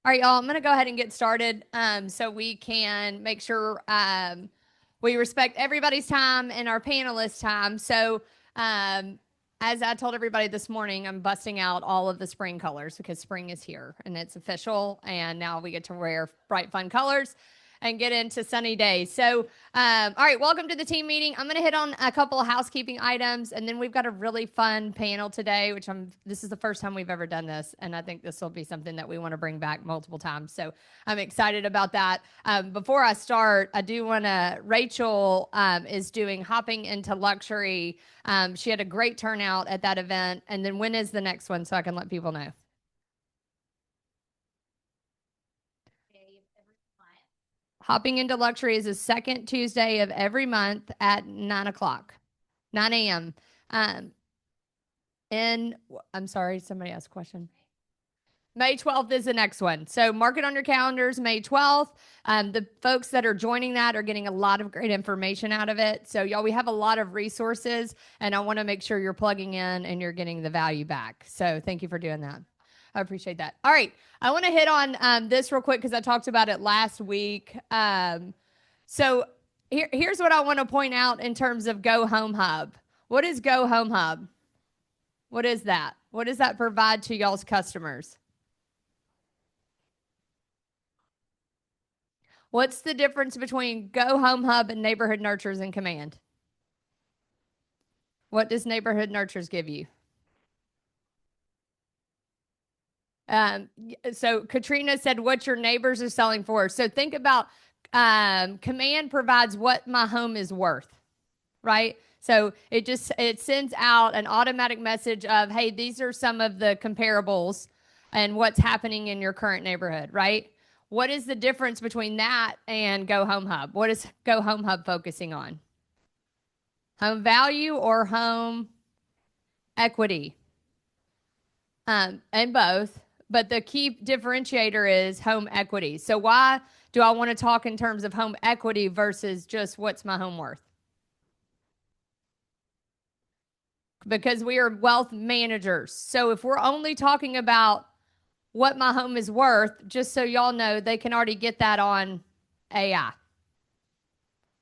All right, y'all, I'm going to go ahead and get started so we can make sure we respect everybody's time and our panelists' time. So as I told everybody this morning, I'm busting out all of the spring colors because spring is here and it's official. And now we get to wear bright, fun colors and get into sunny days. So, all right, welcome to the team meeting. I'm going to hit on a couple of housekeeping items, and then we've got a really fun panel today, which this is the first time we've ever done this, and I think this will be something that we want to bring back multiple times. So I'm excited about that. Before I start, I do want to, Rachel is doing Hopping into Luxury. She had a great turnout at that event. And then when is the next one so I can let people know? Hopping into Luxury is the second Tuesday of every month at 9 o'clock, 9 a.m. I'm sorry, somebody asked a question. May 12th is the next one. So mark it on your calendars, May 12th. The folks that are joining that are getting a lot of great information out of it. So y'all, we have a lot of resources, and I want to make sure you're plugging in and you're getting the value back. So thank you for doing that. I appreciate that. All right. I want to hit on this real quick because I talked about it last week. So here's what I want to point out in terms of Go Home Hub. What is Go Home Hub? What is that? What does that provide to y'all's customers? What's the difference between Go Home Hub and Neighborhood Nurtures in Command? What does Neighborhood Nurtures give you? So Katrina said, what your neighbors are selling for. So think about Command provides what my home is worth, right? So it sends out an automatic message of, hey, these are some of the comparables and what's happening in your current neighborhood, right? What is the difference between that and Go Home Hub? What is Go Home Hub focusing on? Home value or home equity? And both. But the key differentiator is home equity. So why do I want to talk in terms of home equity versus just what's my home worth? Because we are wealth managers. So if we're only talking about what my home is worth, just so y'all know, they can already get that on AI.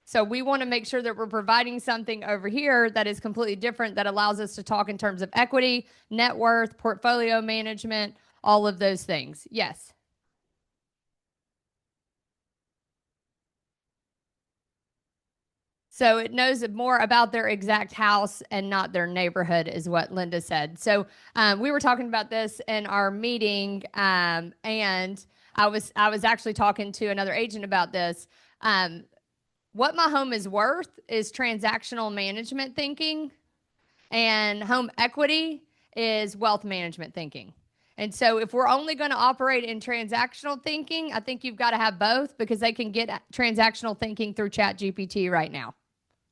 So we want to make sure that we're providing something over here that is completely different, that allows us to talk in terms of equity, net worth, portfolio management, all of those things. Yes. So it knows more about their exact house and not their neighborhood, is what Linda said. So we were talking about this in our meeting, and I was actually talking to another agent about this. What my home is worth is transactional management thinking, and home equity is wealth management thinking. And so if we're only going to operate in transactional thinking, I think you've got to have both, because they can get transactional thinking through ChatGPT right now.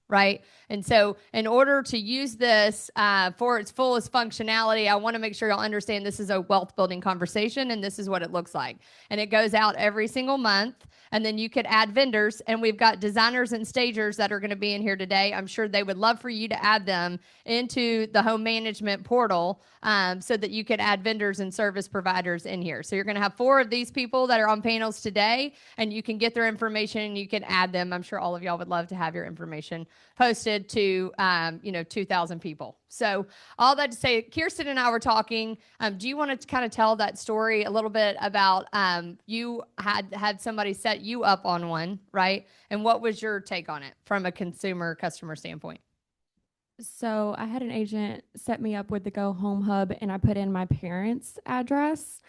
Right? And so in order to use this for its fullest functionality, I want to make sure y'all understand this is a wealth building conversation, and this is what it looks like. And it goes out every single month, and then you could add vendors, and we've got designers and stagers that are going to be in here today. I'm sure they would love for you to add them into the home management portal so that you could add vendors and service providers in here. So you're going to have 4 of these people that are on panels today, and you can get their information and you can add them. I'm sure all of y'all would love to have your information posted to 2,000 people. So all that to say, Kirsten and I were talking. Do you want to kind of tell that story a little bit about you had somebody set you up on one, right? And what was your take on it from a customer standpoint? So I had an agent set me up with the Go Home Hub, and I put in my parents' address,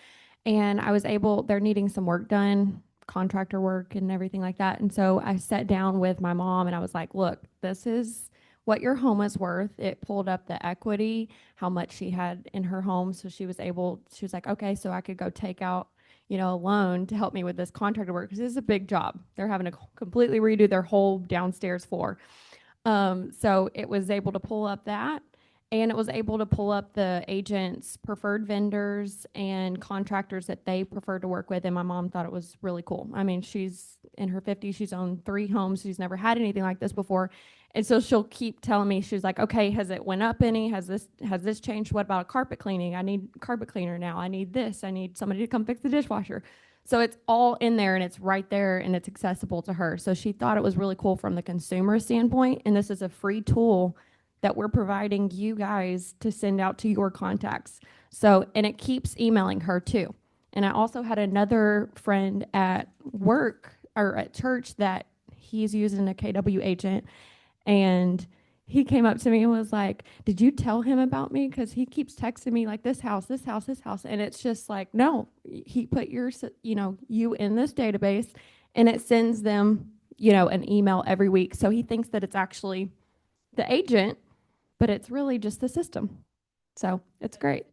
and I was able, they're needing some work done, contractor work and everything like that. And so I sat down with my mom and I was like, look, this is what your home is worth. It pulled up the equity, how much she had in her home. So she was like, okay, so I could go take out, a loan to help me with this contractor work, because this is a big job. They're having to completely redo their whole downstairs floor. So it was able to pull up that, and it was able to pull up the agent's preferred vendors and contractors that they prefer to work with. And my mom thought it was really cool. I mean, she's in her 50s. She's owned 3 homes. She's never had anything like this before. And so she'll keep telling me, she's like, okay, has it went up any? Has this changed? What about carpet cleaning? I need carpet cleaner now. I need this. I need somebody to come fix the dishwasher. So it's all in there and it's right there and it's accessible to her. So she thought it was really cool from the consumer standpoint. And this is a free tool that we're providing you guys to send out to your contacts. So, and it keeps emailing her too. And I also had another friend at work or at church that he's using a KW agent, and he came up to me and was like, "Did you tell him about me? Because he keeps texting me like this house, this house, this house." And it's just like, no, he put you in this database, and it sends them, an email every week. So he thinks that it's actually the agent, but it's really just the system. So it's great.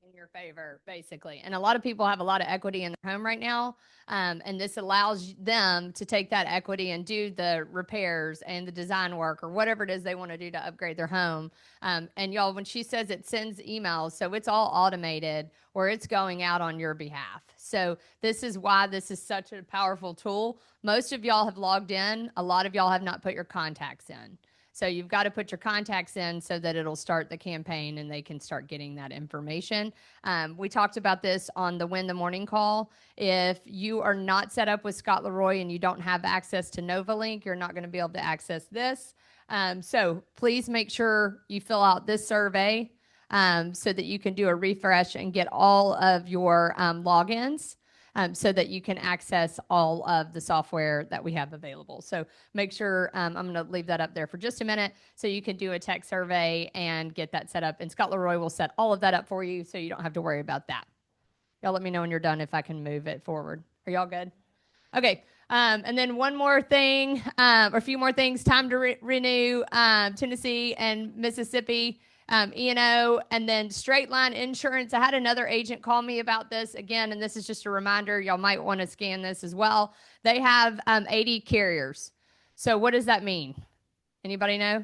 In your favor, basically. And a lot of people have a lot of equity in their home right now. And this allows them to take that equity and do the repairs and the design work or whatever it is they want to do to upgrade their home. And y'all, when she says it sends emails, so it's all automated or it's going out on your behalf. So this is why this is such a powerful tool. Most of y'all have logged in. A lot of y'all have not put your contacts in. So you've got to put your contacts in so that it'll start the campaign and they can start getting that information. We talked about this on the Win the Morning call. If you are not set up with Scott Leroy and you don't have access to NovaLink, you're not going to be able to access this. So please make sure you fill out this survey so that you can do a refresh and get all of your logins. So that you can access all of the software that we have available. So make sure, I'm going to leave that up there for just a minute so you can do a tech survey and get that set up. And Scott Leroy will set all of that up for you so you don't have to worry about that. Y'all let me know when you're done if I can move it forward. Are y'all good? Okay. And then one more thing, or a few more things. Time to renew Tennessee and Mississippi E&O, and then straight line insurance. I had another agent call me about this again, and this is just a reminder. Y'all might want to scan this as well. They have 80 carriers. So what does that mean? Anybody know?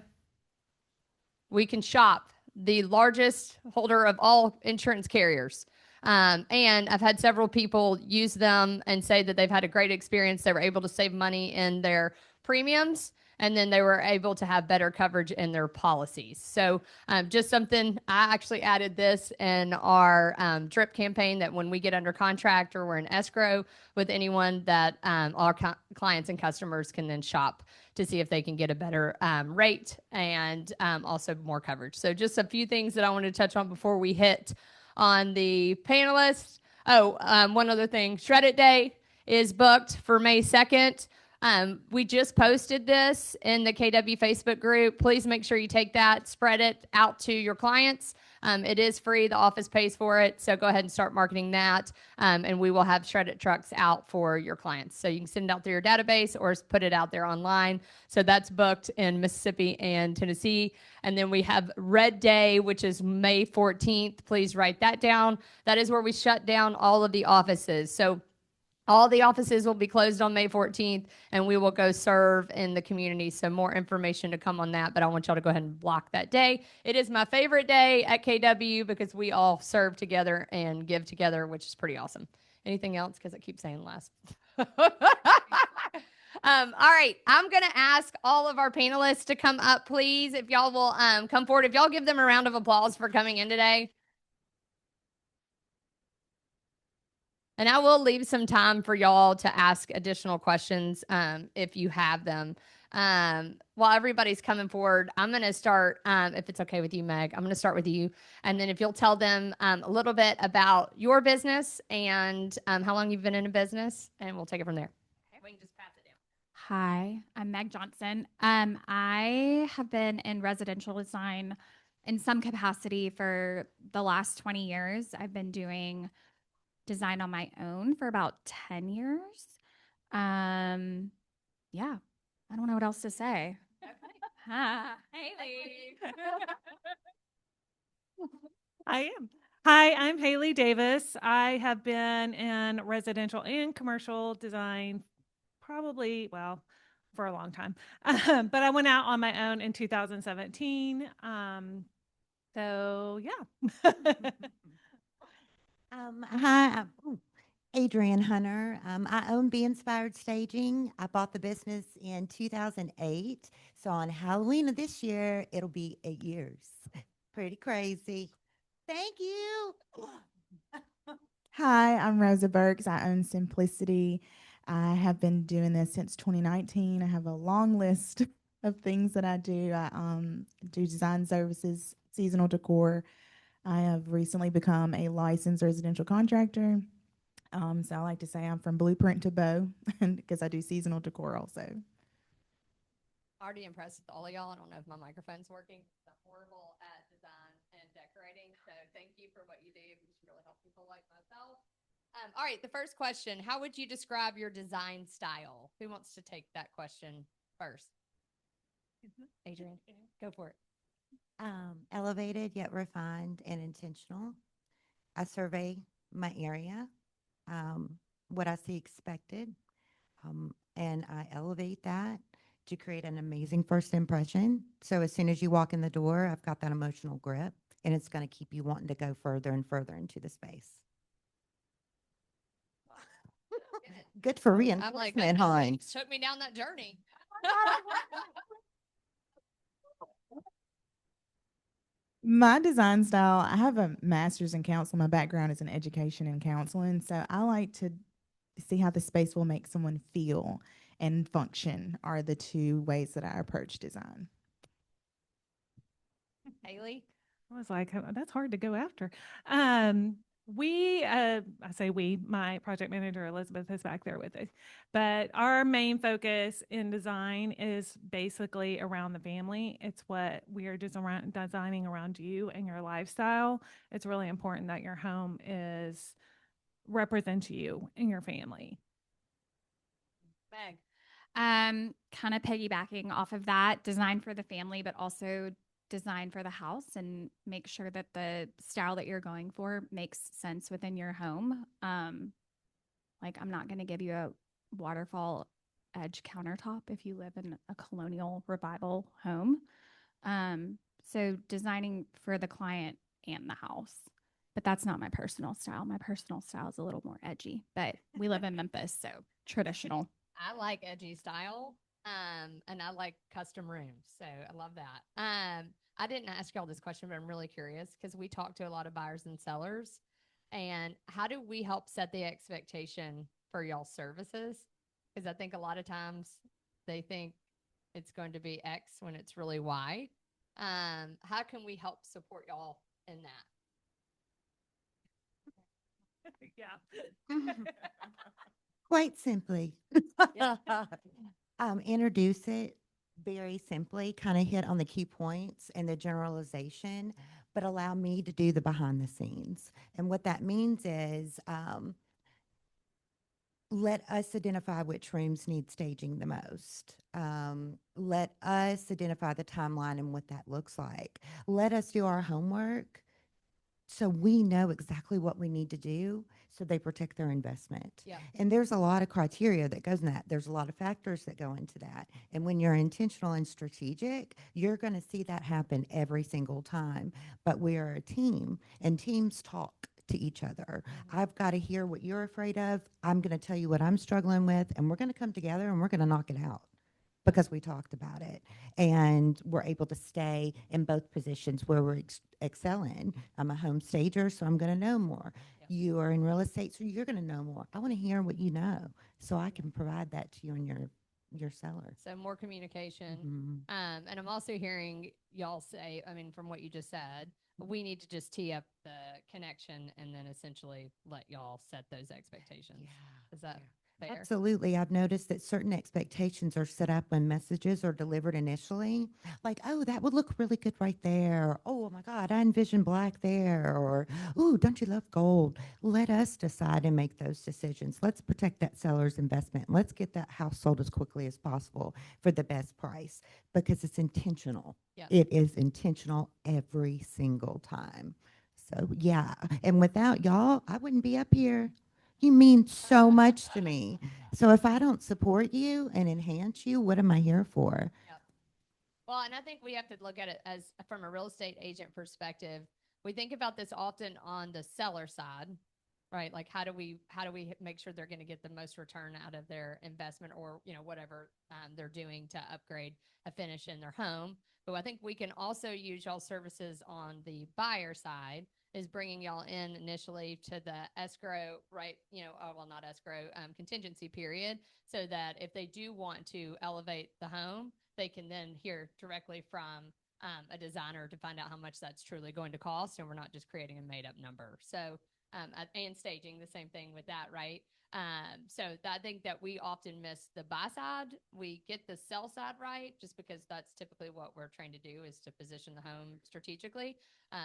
We can shop the largest holder of all insurance carriers. And I've had several people use them and say that they've had a great experience. They were able to save money in their premiums, and then they were able to have better coverage in their policies. So just something, I actually added this in our drip campaign that when we get under contract or we're in escrow with anyone, that our clients and customers can then shop to see if they can get a better rate and also more coverage. So just a few things that I want to touch on before we hit on the panelists. One other thing, Shred It Day is booked for May 2nd. We just posted this in the KW Facebook group. Please make sure you take that, spread it out to your clients. It is free. The office pays for it. So go ahead and start marketing that. And we will have shredded trucks out for your clients. So you can send it out through your database or put it out there online. So that's booked in Mississippi and Tennessee. And then we have Red Day, which is May 14th. Please write that down. That is where we shut down all of the offices. So all the offices will be closed on May 14th, and we will go serve in the community. So more information to come on that, but I want y'all to go ahead and block that day. It is my favorite day at KW because we all serve together and give together, which is pretty awesome. Anything else? Because I keep saying last. All right, I'm going to ask all of our panelists to come up, please. If y'all will come forward. If y'all give them a round of applause for coming in today. And I will leave some time for y'all to ask additional questions if you have them. While everybody's coming forward, I'm going to start, if it's okay with you, Meg, I'm going to start with you. And then if you'll tell them a little bit about your business and how long you've been in a business, and we'll take it from there. Okay, we can just pass it down. Hi, I'm Meg Johnson. I have been in residential design in some capacity for the last 20 years. I've been doing design on my own for about 10 years. Yeah, I don't know what else to say. Okay. Hi, Haley. I am. Hi, I'm Haley Davis. I have been in residential and commercial design probably, well, for a long time. But I went out on my own in 2017. So yeah. Hi, Adrienne Hunter. I own Be Inspired Staging. I bought the business in 2008. So on Halloween of this year, it'll be 8 years. Pretty crazy. Thank you. Hi, I'm Rosa Burks. I own Simplicity. I have been doing this since 2019. I have a long list of things that I do. I do design services, seasonal decor. I have recently become a licensed residential contractor. So I like to say I'm from blueprint to bow because I do seasonal decor also. Already impressed with all of y'all. I don't know if my microphone's working. I'm horrible at design and decorating. So thank you for what you do. It's really helped people like myself. All right, the first question. How would you describe your design style? Who wants to take that question first? Adrian, go for it. Elevated yet refined and intentional. I survey my area, what I see expected, and I elevate that to create an amazing first impression. So as soon as you walk in the door, I've got that emotional grip, and it's going to keep you wanting to go further and further into the space. Good for I'm like, reinforcement, hon. took me down that journey. My design style, I have a master's in counseling. My background is in education and counseling. So I like to see how the space will make someone feel and function are the two ways that I approach design. Haley? I was like, that's hard to go after. I say we, my project manager Elizabeth is back there with us, but our main focus in design is basically around the family. It's what we are designing around you and your lifestyle. It's really important that your home represents you and your family. Meg? Kind of piggybacking off of that, design for the family, but also design for the house, and make sure that the style that you're going for makes sense within your home. Like, I'm not going to give you a waterfall edge countertop if you live in a colonial revival home. So designing for the client and the house. But that's not my personal style. My personal style is a little more edgy, but we live in Memphis, so traditional. I like edgy style, and I like custom rooms, so I love that. I didn't ask y'all this question, but I'm really curious because we talk to a lot of buyers and sellers, and how do we help set the expectation for y'all services? Because I think a lot of times they think it's going to be X when it's really Y. How can we help support y'all in that? Yeah. Quite simply. Introduce it very simply, kind of hit on the key points and the generalization, but allow me to do the behind the scenes. And what that means is let us identify which rooms need staging the most. Let us identify the timeline and what that looks like. Let us do our homework so we know exactly what we need to do so they protect their investment. Yeah. And there's a lot of criteria that goes in that. There's a lot of factors that go into that. And when you're intentional and strategic, you're going to see that happen every single time. But we are a team, and teams talk to each other. I've got to hear what you're afraid of. I'm going to tell you what I'm struggling with, and we're going to come together and we're going to knock it out because we talked about it, and we're able to stay in both positions where we're excelling. I'm a home stager, so I'm going to know more. Yep. You are in real estate, so you're going to know more. I want to hear what you know so I can provide that to you and your seller. So more communication. Mhm. And I'm also hearing y'all say, I mean, from what you just said, we need to just tee up the connection and then essentially let y'all set those expectations. Is that fair? Absolutely. I've noticed that certain expectations are set up when messages are delivered initially. Like, oh, that would look really good right there. Oh my God, I envision black there. Or, ooh, don't you love gold? Let us decide and make those decisions. Let's protect that seller's investment. Let's get that house sold as quickly as possible for the best price because it's intentional. Yeah. It is intentional every single time. So, yeah. And without y'all, I wouldn't be up here. You mean so much to me. So if I don't support you and enhance you, what am I here for? Yep. Well, and I think we have to look at it as from a real estate agent perspective. We think about this often on the seller side, right? Like how do we make sure they're going to get the most return out of their investment, or whatever they're doing to upgrade a finish in their home. But I think we can also use y'all services on the buyer side, is bringing y'all in initially to the escrow, right? Well, not escrow, contingency period, so that if they do want to elevate the home, they can then hear directly from a designer to find out how much that's truly going to cost, and we're not just creating a made up number. So, and staging the same thing with that, right? So I think that we often miss the buy side. We get the sell side right, just because that's typically what we're trained to do, is to position the home strategically.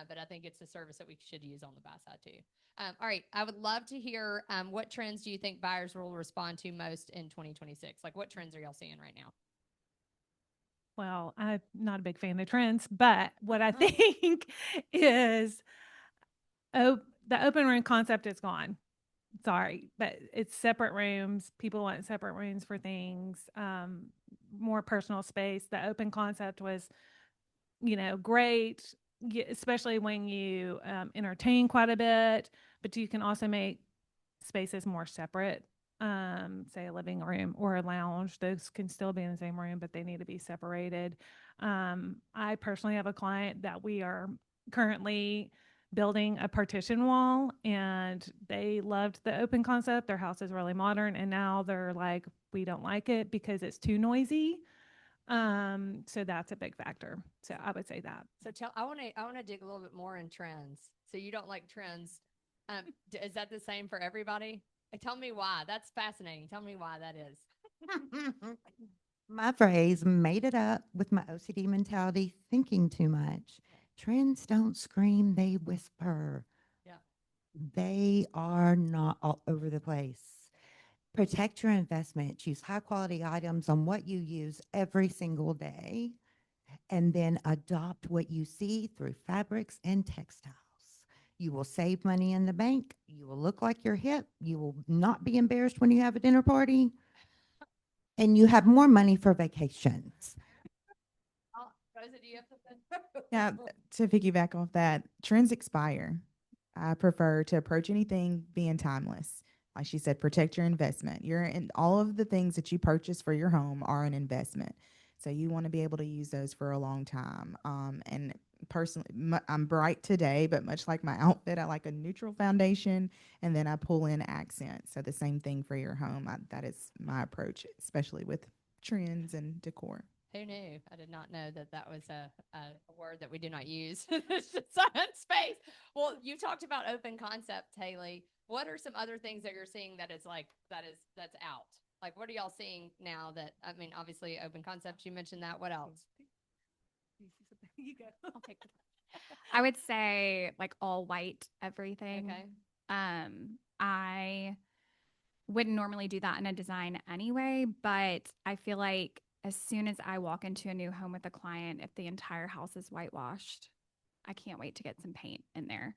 But I think it's a service that we should use on the buy side too. All right. I would love to hear what trends do you think buyers will respond to most in 2026? Like, what trends are y'all seeing right now? Well, I'm not a big fan of trends, but what I think is the open room concept is gone. Sorry, but it's separate rooms. People want separate rooms for things, more personal space. The open concept was, great, especially when you entertain quite a bit, but you can also make spaces more separate. Say a living room or a lounge, those can still be in the same room, but they need to be separated. I personally have a client that we are currently building a partition wall, and they loved the open concept. Their house is really modern, and now they're like, we don't like it because it's too noisy. So that's a big factor. So I would say that. So I want to dig a little bit more in trends. So you don't like trends. Is that the same for everybody? Tell me why. That's fascinating. Tell me why that is. My phrase, made it up with my OCD mentality, thinking too much. Trends don't scream, they whisper. Yeah. They are not all over the place. Protect your investment. Choose high quality items on what you use every single day, and then adopt what you see through fabrics and textiles. You will save money in the bank. You will look like you're hip. You will not be embarrassed when you have a dinner party. And you have more money for vacations. Rosa, do you have something? Yeah, to piggyback off that, trends expire. I prefer to approach anything being timeless. Like she said, protect your investment. All of the things that you purchase for your home are an investment. So you want to be able to use those for a long time. And personally, I'm bright today, but much like my outfit, I like a neutral foundation, and then I pull in accents. So the same thing for your home. That is my approach, especially with trends and decor. Who knew? I did not know that was a word that we do not use in this design space. Well, you talked about open concept, Haley. What are some other things that you're seeing that's out? Like, what are y'all seeing now that, obviously open concept, you mentioned that. What else? You go. I'll take the I would say like all white everything. Okay. I wouldn't normally do that in a design anyway, but I feel like as soon as I walk into a new home with a client, if the entire house is whitewashed, I can't wait to get some paint in there.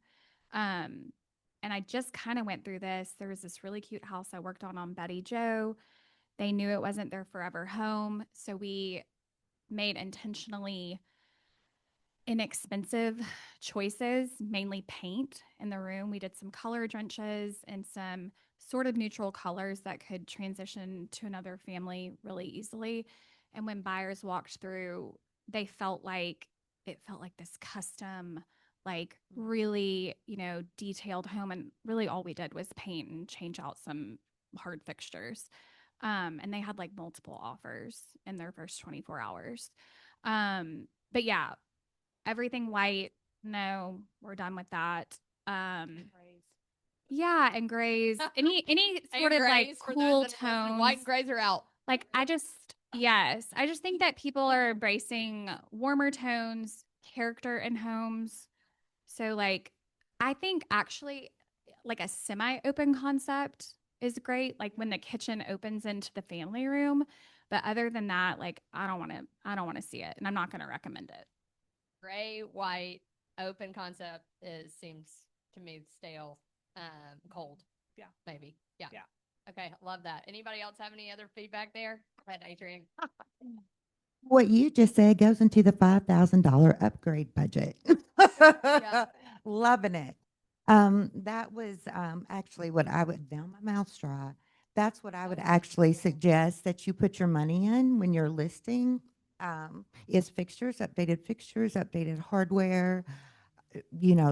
And I just kind of went through this. There was this really cute house I worked on Betty Joe. They knew it wasn't their forever home, so we made intentionally inexpensive choices, mainly paint in the room. We did some color drenches and some sort of neutral colors that could transition to another family really easily. And when buyers walked through, it felt like this custom, like really, detailed home. And really all we did was paint and change out some hard fixtures. And they had like multiple offers in their first 24 hours. But yeah, everything white. No, we're done with that. Yeah, and grays. Any sort of like cool tone. White and grays are out. Like I just think that people are embracing warmer tones, character in homes. So like I think actually like a semi-open concept is great, like when the kitchen opens into the family room. But other than that, like I don't want to see it, and I'm not going to recommend it. Gray, white, open concept seems to me stale, cold. Yeah. Maybe. Yeah. Yeah. Okay. Love that. Anybody else have any other feedback there? Go ahead, Adrian. What you just said goes into the $5,000 upgrade budget. Yeah. Loving it. That was actually what I would, now my mouth's dry. That's what I would actually suggest that you put your money in when you're listing, is fixtures, updated hardware,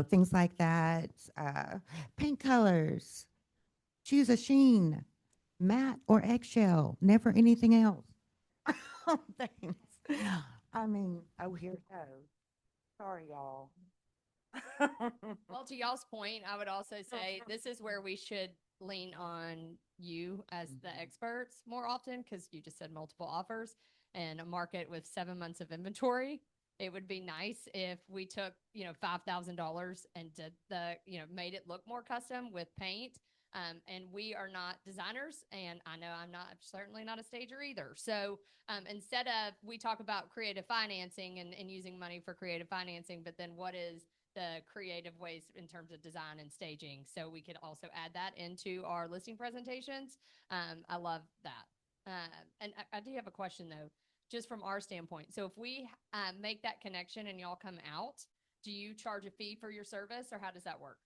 things like that. Paint colors, choose a sheen, matte or eggshell, never anything else. Things. I mean, oh, here it goes. Sorry, y'all. Well, to y'all's point, I would also say this is where we should lean on you as the experts more often, because you just said multiple offers and a market with 7 months of inventory. It would be nice if we took, $5,000 and did made it look more custom with paint. And we are not designers, and I know I'm certainly not a stager either. So instead of, we talk about creative financing and using money for creative financing, but then what is the creative ways in terms of design and staging? So we could also add that into our listing presentations. I love that. And I do have a question though, just from our standpoint. So if we make that connection and y'all come out, do you charge a fee for your service, or how does that work?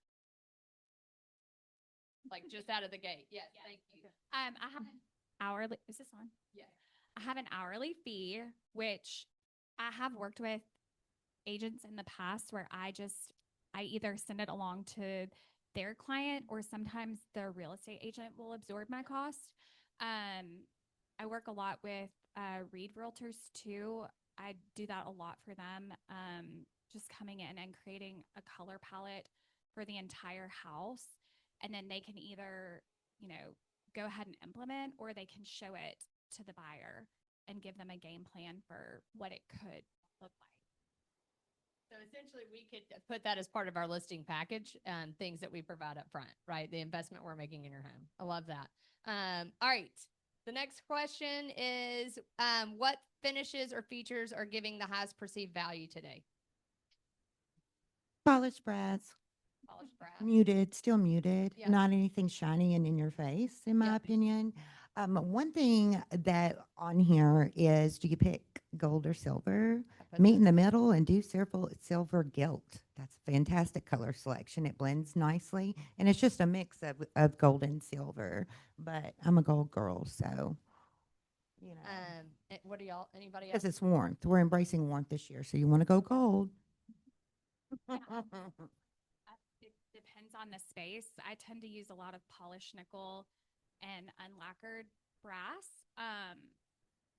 Like just out of the gate? Yes, thank you. I have an hourly. Is this on? Yeah. I have an hourly fee, which I have worked with agents in the past where I either send it along to their client, or sometimes the real estate agent will absorb my cost. I work a lot with Reed Realtors too. I do that a lot for them. Just coming in and creating a color palette for the entire house. And then they can either, go ahead and implement, or they can show it to the buyer and give them a game plan for what it could look like. So essentially, we could put that as part of our listing package, things that we provide up front, right? The investment we're making in your home. I love that. All right. The next question is, what finishes or features are giving the highest perceived value today? Polished brass, Polished brass. muted, still muted, Yeah. not anything shiny and in your face, in my Yeah. opinion. One thing that on here is, do you pick gold or silver? Meet in the middle and do silver gilt. That's a fantastic color selection. It blends nicely, and it's just a mix of gold and silver. But I'm a gold girl, so What do y'all? Anybody else? because it's warmth. We're embracing warmth this year, so you want to go gold. It depends on the space. I tend to use a lot of polished nickel and unlacquered brass.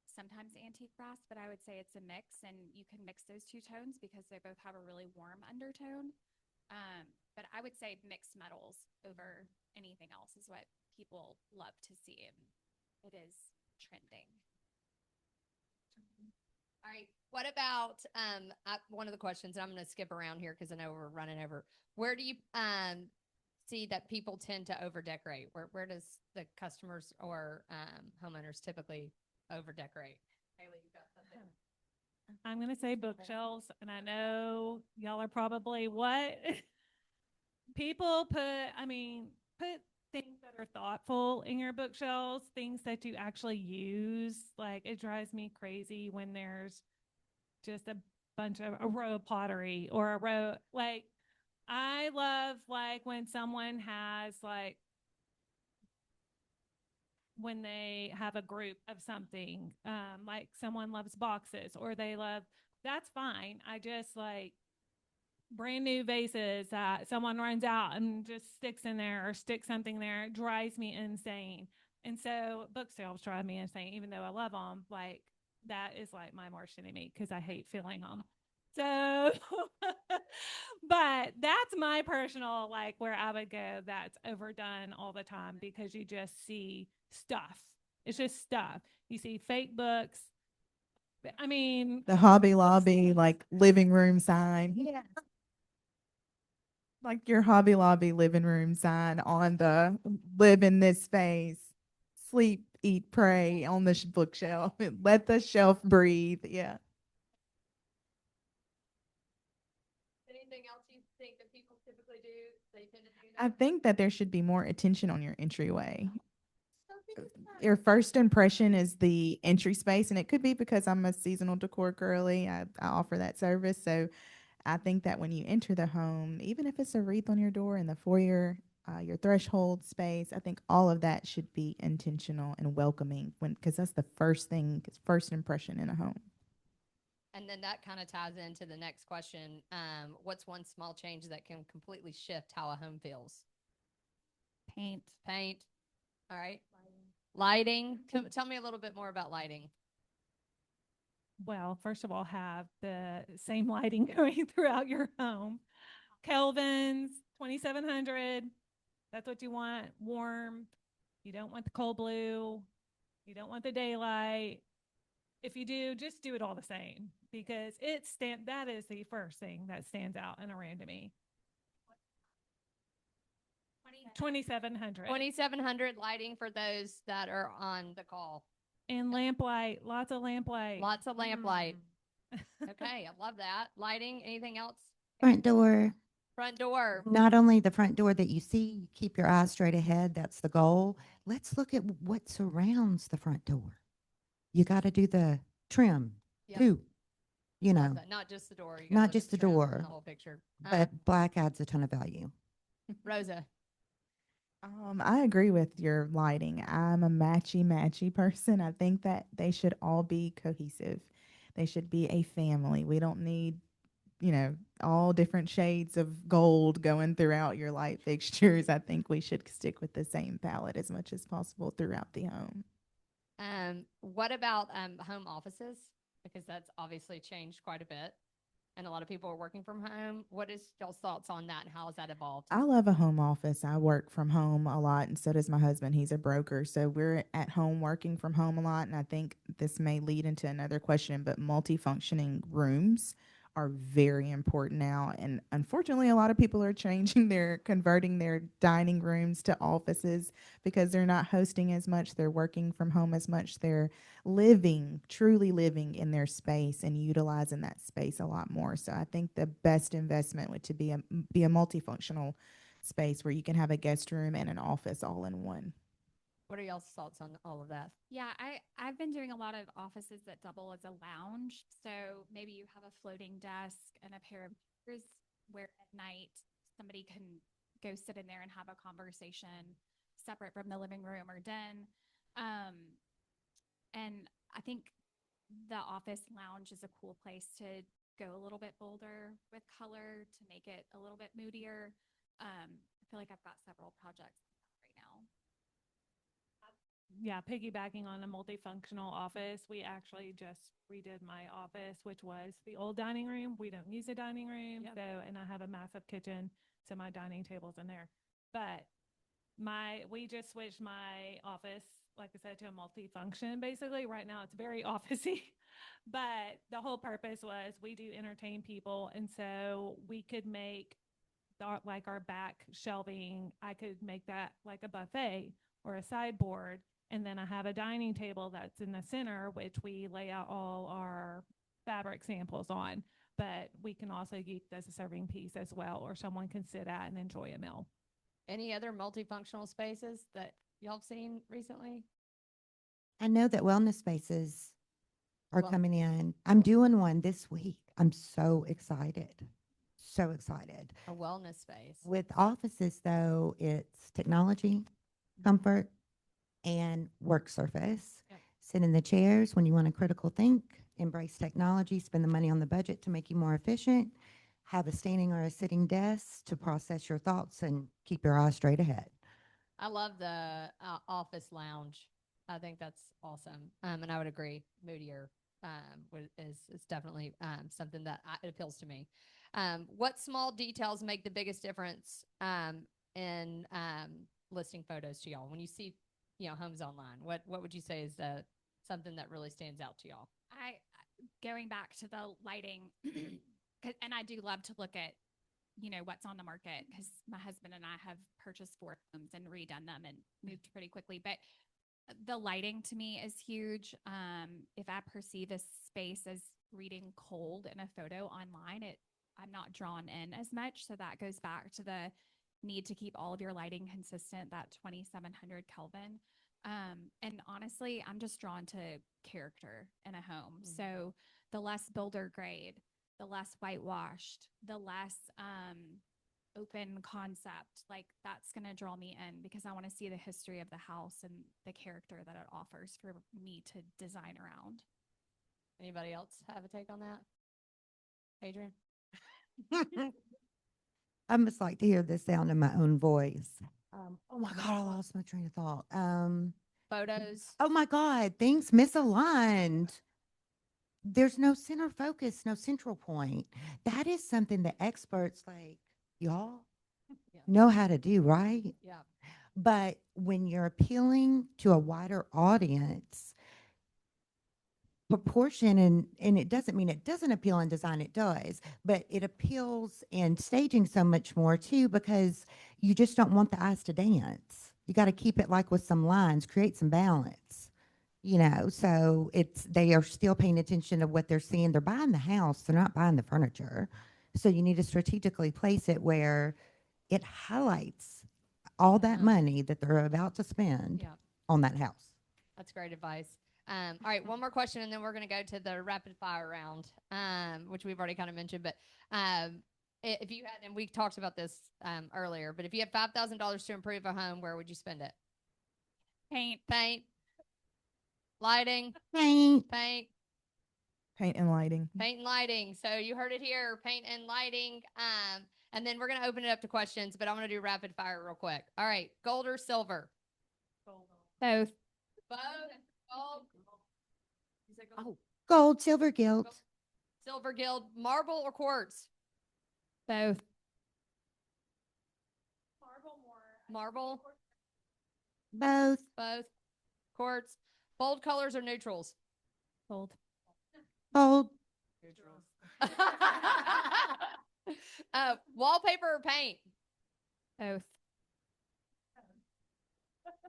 Sometimes antique brass, but I would say it's a mix, and you can mix those two tones because they both have a really warm undertone. But I would say mixed metals over anything else is what people love to see, and it is trending. All right. What about one of the questions? And I'm going to skip around here because I know we're running over. Where do you see that people tend to over decorate? Where does the customers or homeowners typically over decorate? Haley, you got something? I'm going to say bookshelves, and I know y'all are probably what? People put things that are thoughtful in your bookshelves, things that you actually use. Like, it drives me crazy when there's just a row of pottery or a row, like, I love, like, when someone has, like, when they have a group of something, like someone loves boxes, or that's fine. I just like brand new vases that someone runs out and just sticks in there, or sticks something there. It drives me insane. And so bookshelves drive me insane, even though I love them. Like, that is like my worst enemy because I hate feeling them. So, but that's my personal, like, where I would go that's overdone all the time, because you just see stuff. It's just stuff. You see fake books. I mean, The Hobby Lobby, like, living room sign. Yeah. Like your Hobby Lobby living room sign on the live in this space, sleep, eat, pray on the bookshelf. Let the shelf breathe. Yeah. Anything else you think that people typically do? They tend to do I that? think that there should be more attention on your entryway. Your first impression is the entry space, and it could be because I'm a seasonal decor girly. I offer that service. So I think that when you enter the home, even if it's a wreath on your door in the foyer, your threshold space, I think all of that should be intentional and welcoming because that's the first thing, first impression in a home. And then that kind of ties into the next question. What's one small change that can completely shift how a home feels? Paint. Paint. All right. Lighting. Tell me a little bit more about lighting. Well, first of all, have the same lighting going throughout your home. Kelvin's 2700. That's what you want. Warm. You don't want the cold blue. You don't want the daylight. If you do, just do it all the same because that is the first thing that stands out in a room to me. 2700. 2700 lighting for those that are on the call. And lamplight, lots of lamplight. Lots of lamplight. Okay, I love that. Lighting, anything else? Front door. Front door. Not only the front door that you see, you keep your eyes straight ahead. That's the goal. Let's look at what surrounds the front door. You got to do the trim Yep. too. You Love know, that. Not just the door. You gotta not look at just the trim and door, the whole picture. but black adds a ton of value. Rosa. I agree with your lighting. I'm a matchy person. I think that they should all be cohesive. They should be a family. We don't need, all different shades of gold going throughout your light fixtures. I think we should stick with the same palette as much as possible throughout the home. What about home offices? Because that's obviously changed quite a bit. And a lot of people are working from home. What is y'all's thoughts on that and how has that evolved? I love a home office. I work from home a lot, and so does my husband. He's a broker. So we're at home working from home a lot. And I think this may lead into another question, but multifunctioning rooms are very important now. And unfortunately, a lot of people are converting their dining rooms to offices because they're not hosting as much. They're working from home as much. They're truly living in their space and utilizing that space a lot more. So I think the best investment would be a multifunctional space where you can have a guest room and an office all in one. What are y'all's thoughts on all of that? Yeah, I've been doing a lot of offices that double as a lounge. So maybe you have a floating desk and a pair of chairs where at night somebody can go sit in there and have a conversation separate from the living room or den. And I think the office lounge is a cool place to go a little bit bolder with color to make it a little bit moodier. I feel like I've got several projects right now. Yeah, piggybacking on a multifunctional office, we actually just redid my office, which was the old dining room. We don't use a dining room, Yep. and I have a massive kitchen, so my dining table's in there. But we just switched my office, like I said, to a multifunction. Basically, right now it's very officey, but the whole purpose was we do entertain people, and so we could make our back shelving. I could make that like a buffet or a sideboard. And then I have a dining table that's in the center, which we lay out all our fabric samples on. But we can also use it as a serving piece as well, or someone can sit at and enjoy a meal. Any other multifunctional spaces that y'all have seen recently? I know that wellness spaces are Well- coming in. I'm doing one this week. I'm so excited. So excited. A wellness space. With offices, though, it's technology, comfort, and work surface. Yep. Sit in the chairs when you want to critical think, embrace technology, spend the money on the budget to make you more efficient, have a standing or a sitting desk to process your thoughts and keep your eyes straight ahead. I love the office lounge. I think that's awesome. And I would agree. Moodier is definitely something that it appeals to me. What small details make the biggest difference in listing photos to y'all? When you see, homes online, what would you say is something that really stands out to y'all? Going back to the lighting, and I do love to look at, what's on the market because my husband and I have purchased 4 homes and redone them and moved pretty quickly. But the lighting to me is huge. If I perceive a space as reading cold in a photo online, I'm not drawn in as much. So that goes back to the need to keep all of your lighting consistent, that 2700 Kelvin. And honestly, I'm just drawn to character in a home. So the less builder grade, the less whitewashed, the less open concept. Like that's going to draw me in because I want to see the history of the house and the character that it offers for me to design around. Anybody else have a take on that? Adrian? I must like to hear the sound of my own voice. Oh my God, I lost my train of thought. Photos. Oh my God, things misaligned. There's no center focus, no central point. That is something that experts like y'all Yeah. know how to do, right? Yeah. But when you're appealing to a wider audience, proportion and it doesn't mean it doesn't appeal in design, it does, but it appeals in staging so much more too, because you just don't want the eyes to dance. You got to keep it like with some lines, create some balance, you know, so they are still paying attention to what they're seeing. They're buying the house, they're not buying the furniture. So you need to strategically place it where it highlights all that money that they're about to spend Yeah. on that house. That's great advice. All right, one more question, and then we're going to go to the rapid fire round, which we've already kind of mentioned. But if you had, and we talked about this earlier, but if you had $5,000 to improve a home, where would you spend it? Paint. Paint, lighting, Paint. paint, Paint and lighting. paint and lighting. So you heard it here, paint and lighting. And then we're going to open it up to questions, but I'm going to do rapid fire real quick. All right, gold or silver? Both. Both. Gold. You said gold? Oh, gold, silver, gilt. Silver, gilt, marble or quartz? Both. Marble, Both. both. Quartz. Bold colors or neutrals? Bold. Bold. Neutrals. Wallpaper or paint? Both.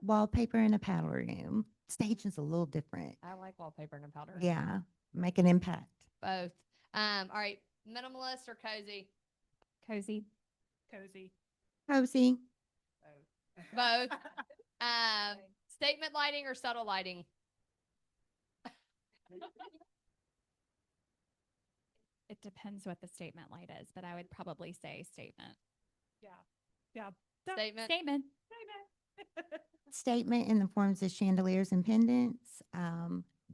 Wallpaper in a powder room. Staging's a little different. I like wallpaper in a powder room. Yeah, make an impact. Both. All right. Minimalist or cozy? Cozy. Cozy. Cozy. Both. Statement lighting or subtle lighting? It depends what the statement light is, but I would probably say statement. Yeah. Yeah. Statement. Statement. Statement in the forms of chandeliers and pendants.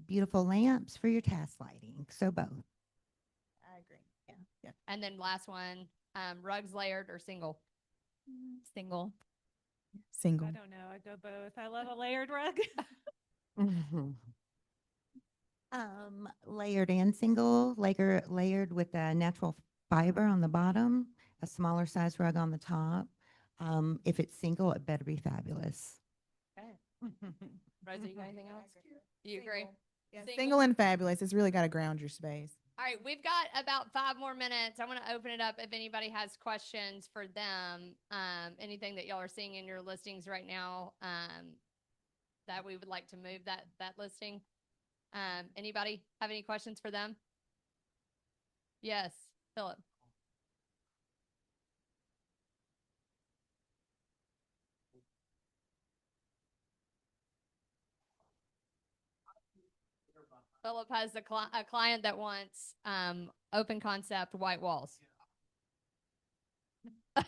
Beautiful lamps for your task lighting. So both. I agree. Yeah. Yeah. And then last one, rugs layered or single? Single. Single. I don't know. I go both. I love a layered rug. Layered and single, layered with a natural fiber on the bottom, a smaller size rug on the top. If it's single, it better be fabulous. Okay. Rosa, you got anything else? You agree? Yeah, single and fabulous. It's really got to ground your space. All right, we've got about 5 more minutes. I want to open it up if anybody has questions for them. Anything that y'all are seeing in your listings right now that we would like to move that listing. Anybody have any questions for them? Yes, Philip. Philip has a client that wants open concept white walls. I'm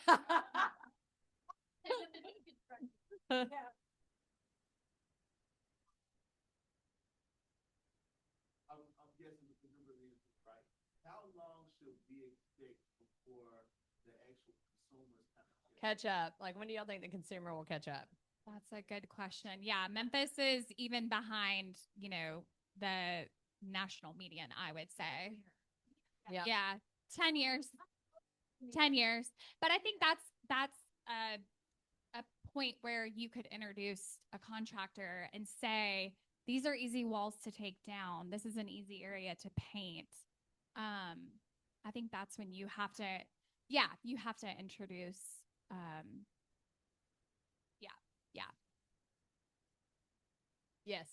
guessing the delivery is right. How long should we expect before the actual consumers kind of Catch up. Like, when do y'all think the consumer will catch up? That's a good question. Yeah, Memphis is even behind, the national median, I would say. Yeah, 10 years. 10 years. But I think that's a point where you could introduce a contractor and say, these are easy walls to take down. This is an easy area to paint. I think that's when you have to introduce yeah. Yes.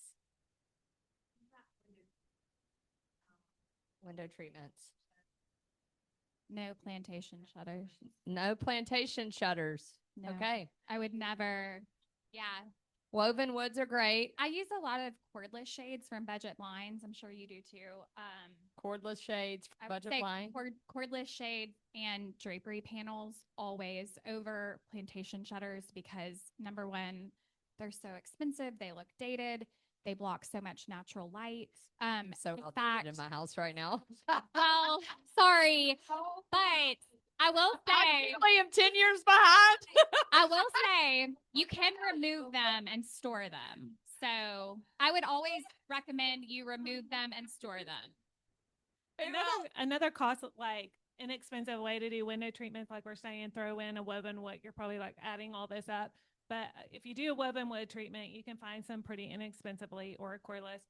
Window treatments. No plantation shutters. No plantation shutters. No. Okay. I would never. Yeah. Woven woods are great. I use a lot of cordless shades from Budget Blinds. I'm sure you do too. cordless shades, I would budget say line. cordless shades and drapery panels always over plantation shutters because number one, they're so expensive. They look dated. They block so much natural light. So in outdated fact, in my house right now. well, sorry, but I will say, I am 10 years behind. I will say you can remove them and store them. So I would always recommend you remove them and store them. Another cost, like inexpensive way to do window treatments, like we're saying, throw in a woven wood. You're probably like adding all this up. But if you do a woven wood treatment, you can find some pretty inexpensively or cordless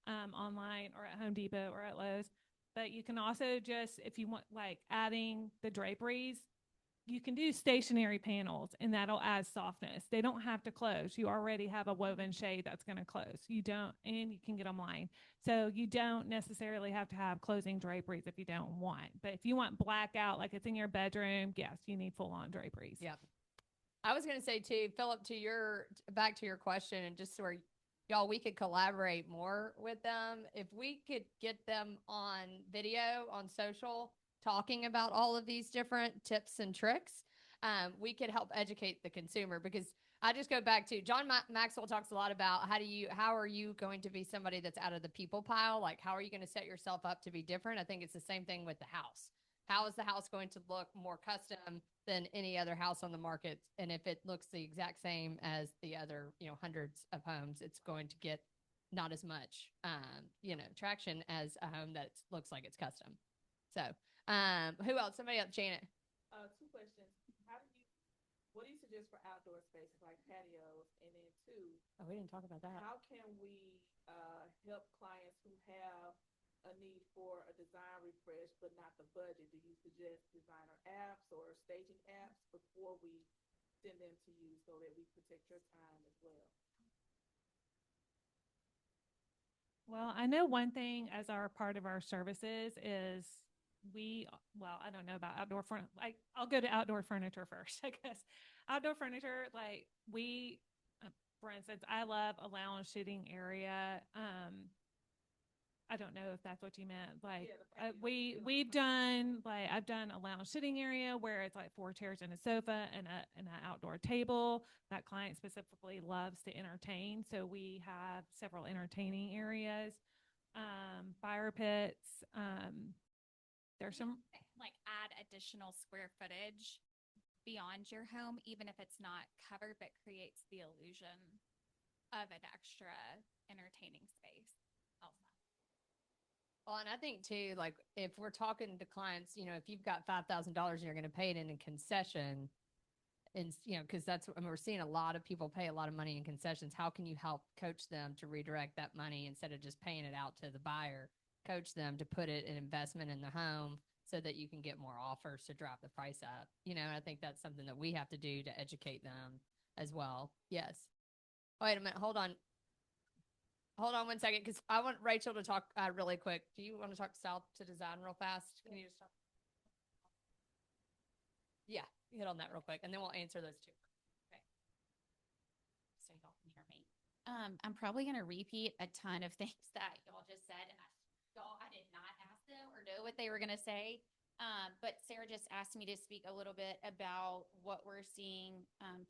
online or at Home Depot or at Lowe's. But you can also just, if you want like adding the draperies, you can do stationary panels and that'll add softness. They don't have to close. You already have a woven shade that's going to close. You don't, and you can get them lined. So you don't necessarily have to have closing draperies if you don't want. But if you want blackout, like it's in your bedroom, yes, you need full on draperies. Yep. I was going to say too, Philip, back to your question, and just where y'all, we could collaborate more with them. If we could get them on video, on social, talking about all of these different tips and tricks, we could help educate the consumer. Because I just go back to John Maxwell talks a lot about how are you going to be somebody that's out of the people pile? Like, how are you going to set yourself up to be different? I think it's the same thing with the house. How is the house going to look more custom than any other house on the market? And if it looks the exact same as the other, hundreds of homes, it's going to get not as much, traction as a home that looks like it's custom. So, who else? Somebody else, Janet. 2 questions. What do you suggest for outdoor spaces like patios? And then 2, we didn't talk about that. How can we help clients who have a need for a design refresh but not the budget? Do you suggest designer apps or staging apps before we send them to you so that we protect your time as well? Well, I know one thing as our part of our services is I don't know about outdoor furniture. Like, I'll go to outdoor furniture first, I guess. Outdoor furniture, like for instance, I love a lounge sitting area. I don't know if that's what you meant. Like, we've done, like, I've done a lounge sitting area where it's like 4 chairs and a sofa and an outdoor table. That client specifically loves to entertain, so we have several entertaining areas, fire pits. There's some like add additional square footage beyond your home, even if it's not covered, but creates the illusion of an extra entertaining space. Well, and I think too, like if we're talking to clients, if you've got $5,000 and you're going to pay it in a concession, and because we're seeing a lot of people pay a lot of money in concessions. How can you help coach them to redirect that money instead of just paying it out to the buyer? Coach them to put it in investment in the home so that you can get more offers to drop the price up. And I think that's something that we have to do to educate them as well. Yes. Wait a minute. Hold on 1 second, because I want Rachel to talk really quick. Do you want to talk South to Design real fast? Can you just talk? Yeah, hit on that real quick, and then we'll answer those 2. Okay. So y'all can hear me. I'm probably going to repeat a ton of things that y'all just said, and I did not ask them or know what they were going to say. But Sarah just asked me to speak a little bit about what we're seeing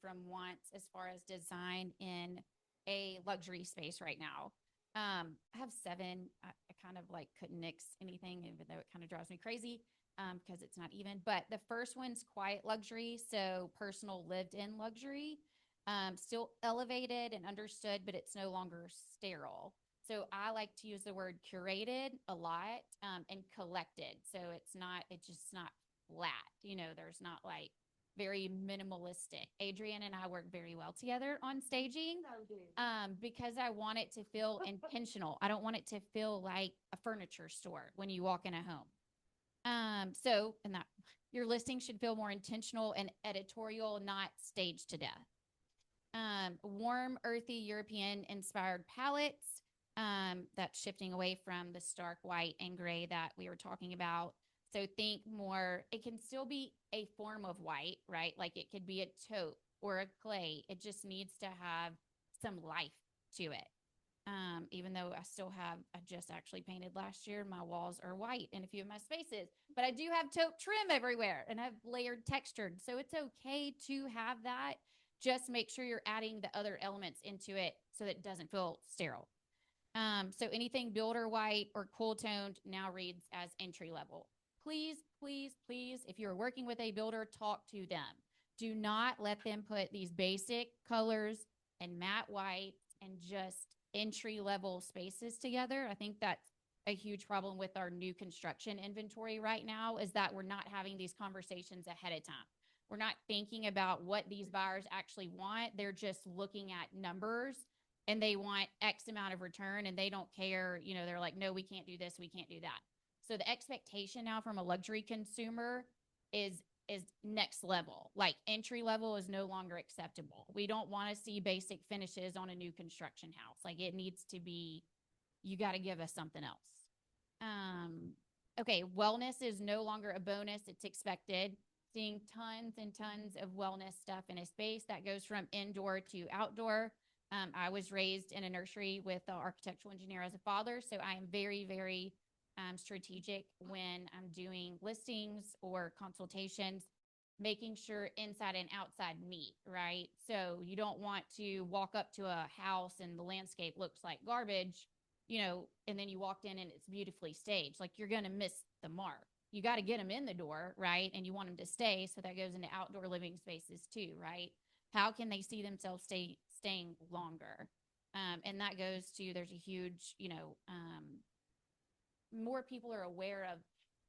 from wants as far as design in a luxury space right now. I have 7. I kind of like couldn't nix anything, even though it kind of drives me crazy because it's not even. But the first one's quiet luxury, so personal lived-in luxury. Still elevated and understood, but it's no longer sterile. So I like to use the word curated a lot and collected. So it's just not flat. There's not like very minimalistic. Adrian and I work very well together on staging because I want it to feel intentional. I don't want it to feel like a furniture store when you walk in a home. And that your listing should feel more intentional and editorial, not staged to death. Warm, earthy, European inspired palettes. That's shifting away from the stark white and gray that we were talking about. So think more, it can still be a form of white, right? Like it could be a taupe or a clay. It just needs to have some life to it. Even though I just actually painted last year. My walls are white in a few of my spaces, but I do have taupe trim everywhere and I've layered textured. So it's okay to have that. Just make sure you're adding the other elements into it so that it doesn't feel sterile. So anything builder white or cool toned now reads as entry level. Please, please, please, if you're working with a builder, talk to them. Do not let them put these basic colors and matte whites and just entry level spaces together. I think that's a huge problem with our new construction inventory right now, is that we're not having these conversations ahead of time. We're not thinking about what these buyers actually want. They're just looking at numbers and they want X amount of return and they don't care. You know, they're like, no, we can't do this. We can't do that. So the expectation now from a luxury consumer is next level. Like entry level is no longer acceptable. We don't want to see basic finishes on a new construction house. Like it needs to be, you got to give us something else. Okay, wellness is no longer a bonus. It's expected. Seeing tons and tons of wellness stuff in a space that goes from indoor to outdoor. I was raised in a nursery with an architectural engineer as a father, so I am very, very strategic when I'm doing listings or consultations, making sure inside and outside meet, right? So you don't want to walk up to a house and the landscape looks like garbage, you know, and then you walked in and it's beautifully staged. Like you're going to miss the mark. You got to get them in the door, right? And you want them to stay. So that goes into outdoor living spaces too, right? How can they see themselves staying longer? And that goes to, there's a huge, you know, more people are aware of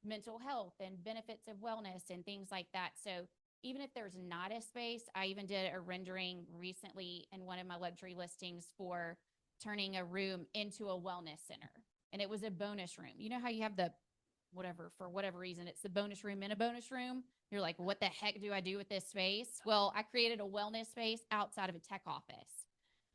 mental health and benefits of wellness and things like that. So even if there's not a space, I even did a rendering recently in one of my luxury listings for turning a room into a wellness center. And it was a bonus room. You know how you have the whatever, for whatever reason, it's the bonus room in a bonus room. You're like, what the heck do I do with this space? Well, I created a wellness space outside of a tech office.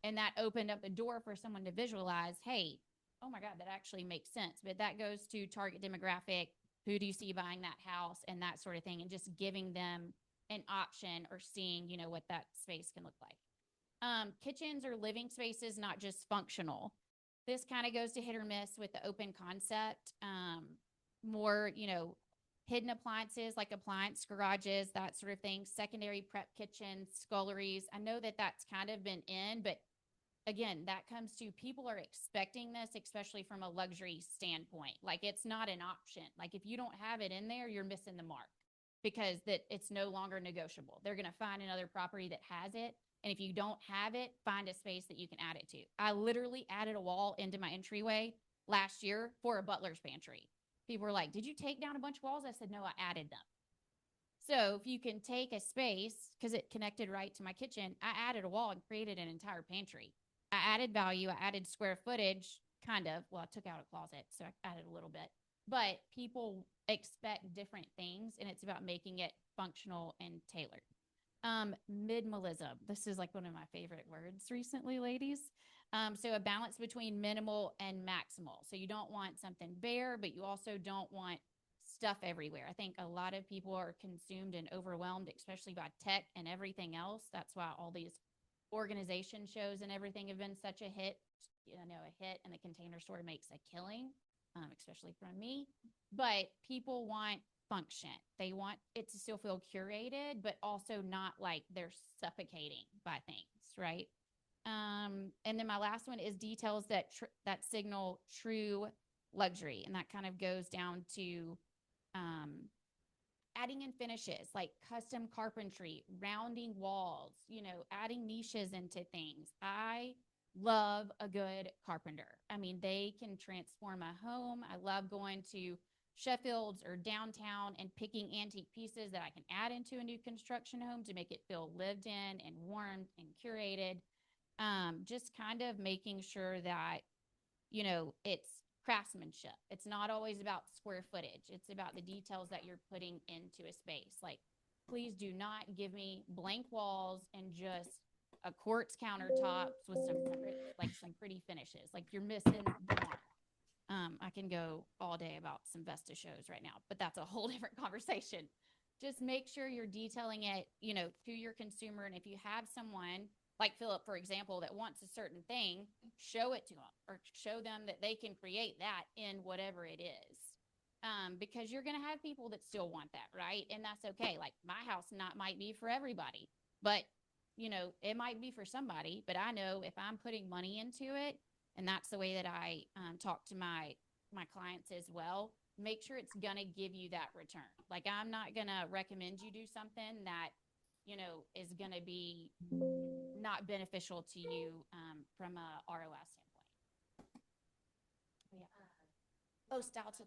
And that opened up the door for someone to visualize, hey, oh my God, that actually makes sense. But that goes to target demographic. Who do you see buying that house and that sort of thing? And just giving them an option or seeing, you know, what that space can look like. Kitchens or living spaces, not just functional. This kind of goes to hit or miss with the open concept. More, you know, hidden appliances like appliance garages, that sort of thing, secondary prep kitchens, sculleries. I know that that's kind of been in, but again, that comes to people are expecting this, especially from a luxury standpoint. Like it's not an option. Like if you don't have it in there, you're missing the mark because that it's no longer negotiable. They're going to find another property that has it. And if you don't have it, find a space that you can add it to. I literally added a wall into my entryway last year for a butler's pantry. People were like, did you take down a bunch of walls? I said, no, I added them. So if you can take a space, because it connected right to my kitchen, I added a wall and created an entire pantry. I added value. I added square footage, kind of. Well, I took out a closet, so I added a little bit. But people expect different things, and it's about making it functional and tailored. Minimalism. This is like one of my favorite words recently, ladies. So a balance between minimal and maximal. So you don't want something bare, but you also don't want stuff everywhere. I think a lot of people are consumed and overwhelmed, especially by tech and everything else. That's why all these organization shows and everything have been such a hit. You know, a hit, and the Container Store makes a killing, especially from me. But people want function. They want it to still feel curated, but also not like they're suffocating by things, right? And then my last one is details that that signal true luxury, and that kind of goes down to adding in finishes like custom carpentry, rounding walls, you know, adding niches into things. I love a good carpenter. I mean, they can transform a home. I love going to Sheffield's or downtown and picking antique pieces that I can add into a new construction home to make it feel lived in and warmed and curated. Just kind of making sure that, you know, it's craftsmanship. It's not always about square footage. It's about the details that you're putting into a space. Like, please do not give me blank walls and just a quartz countertops with some pretty finishes. Like you're missing the mark. I can go all day about some Vesta shows right now, but that's a whole different conversation. Just make sure you're detailing it, you know, to your consumer. And if you have someone like Philip, for example, that wants a certain thing, show it to them or show them that they can create that in whatever it is. Because you're going to have people that still want that, right? And that's okay. Like my house might be for everybody, but you know, it might be for somebody, but I know if I'm putting money into it, and that's the way that I talk to my clients as well, make sure it's going to give you that return. Like I'm not going to recommend you do something that, you know, is going to be not beneficial to you from a ROI standpoint. Yeah. Oh, style to,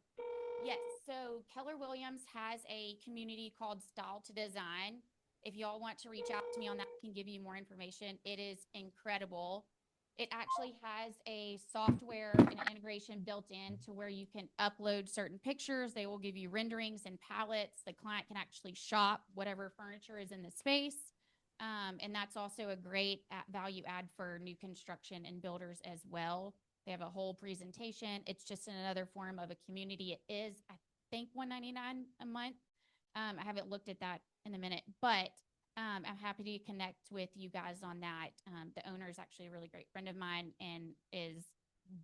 yes. So Keller Williams has a community called Style to Design. If y'all want to reach out to me on that, I can give you more information. It is incredible. It actually has a software and integration built in to where you can upload certain pictures. They will give you renderings and palettes. The client can actually shop whatever furniture is in the space. And that's also a great value add for new construction and builders as well. They have a whole presentation. It's just another form of a community. It is, I think, $199 a month. I haven't looked at that in a minute, but I'm happy to connect with you guys on that. The owner is actually a really great friend of mine and is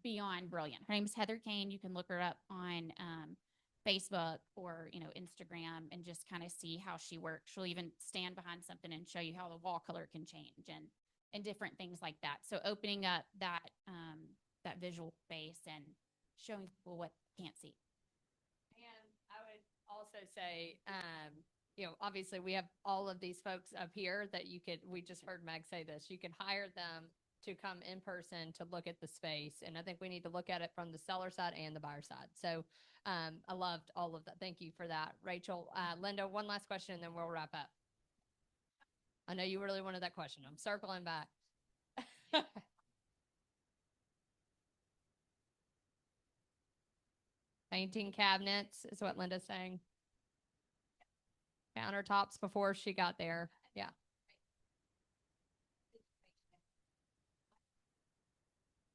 beyond brilliant. Her name is Heather Kane. You can look her up on Facebook or, you know, Instagram and just kind of see how she works. She'll even stand behind something and show you how the wall color can change and different things like that. So opening up that that visual space and showing people what they can't see. And I would also say, you know, obviously we have all of these folks up here that we just heard Meg say this, you can hire them to come in person to look at the space. And I think we need to look at it from the seller side and the buyer side. So I loved all of that. Thank you for that, Rachel. Linda, one last question and then we'll wrap up. I know you really wanted that question. I'm circling back. Painting cabinets is what Linda's saying. Countertops before she got there. Yeah.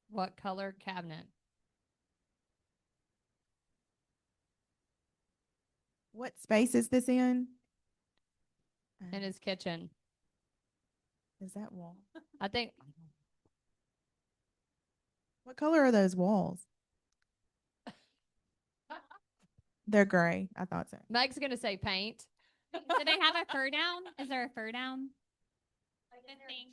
What color cabinet? What space is this in? In his kitchen. Is that wall? I think. What color are those walls? They're gray. I thought so. Meg's going to say paint. Do they have a fur down? Is there a fur down? Like the thing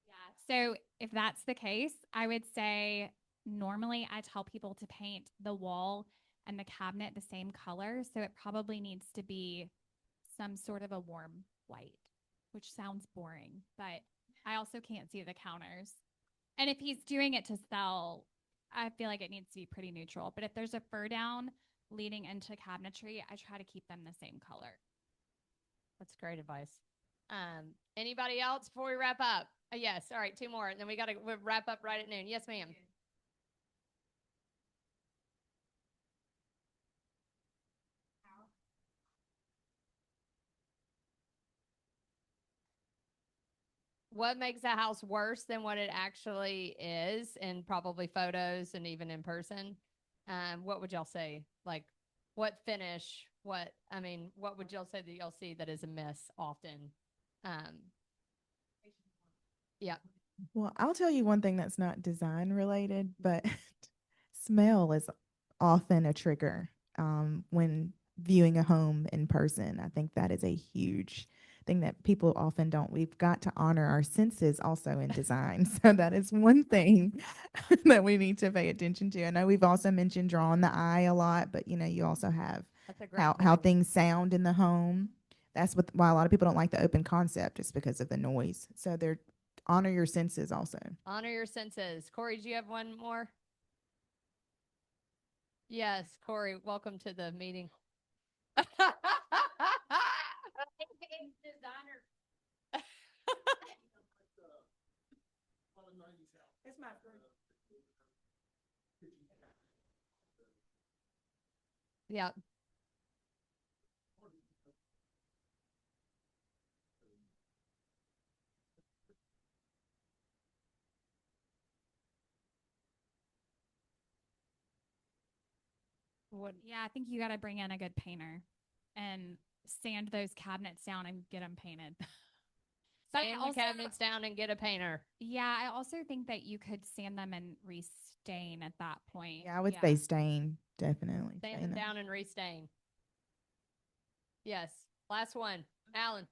Yeah. So if that's the case, I would say normally I tell people to paint the wall and the cabinet the same color. So it probably needs to be some sort of a warm white, which sounds boring, but I also can't see the counters. And if he's doing it to sell, I feel like it needs to be pretty neutral. But if there's a fur down leading into cabinetry, I try to keep them the same color. That's great advice. Anybody else before we wrap up? Yes. All right. 2 more. And then we'll wrap up right at noon. Yes, ma'am. What makes a house worse than what it actually is, and probably photos and even in person? What would y'all say? Like, what finish? What would y'all say that y'all see that is a miss often? Yeah. Well, I'll tell you one thing that's not design related, but smell is often a trigger when viewing a home in person. I think that is a huge thing that people often don't. We've got to honor our senses also in design. So that is one thing that we need to pay attention to. I know we've also mentioned drawing the eye a lot, but you know, you also have how things sound in the home. That's why a lot of people don't like the open concept. It's because of the noise. So they're honor your senses also. Honor your senses. Corey, do you have one more? Yes, Corey, welcome to the meeting. Designer. It's my friend. Yeah. Yeah, I think you got to bring in a good painter and sand those cabinets down and get them painted. But Sand the also, cabinets down and get a painter. yeah, I also think that you could sand them and restain at that point. Yeah, I would say stain, definitely. Sand stain them them. down and restain. Yes. Last one. Alan.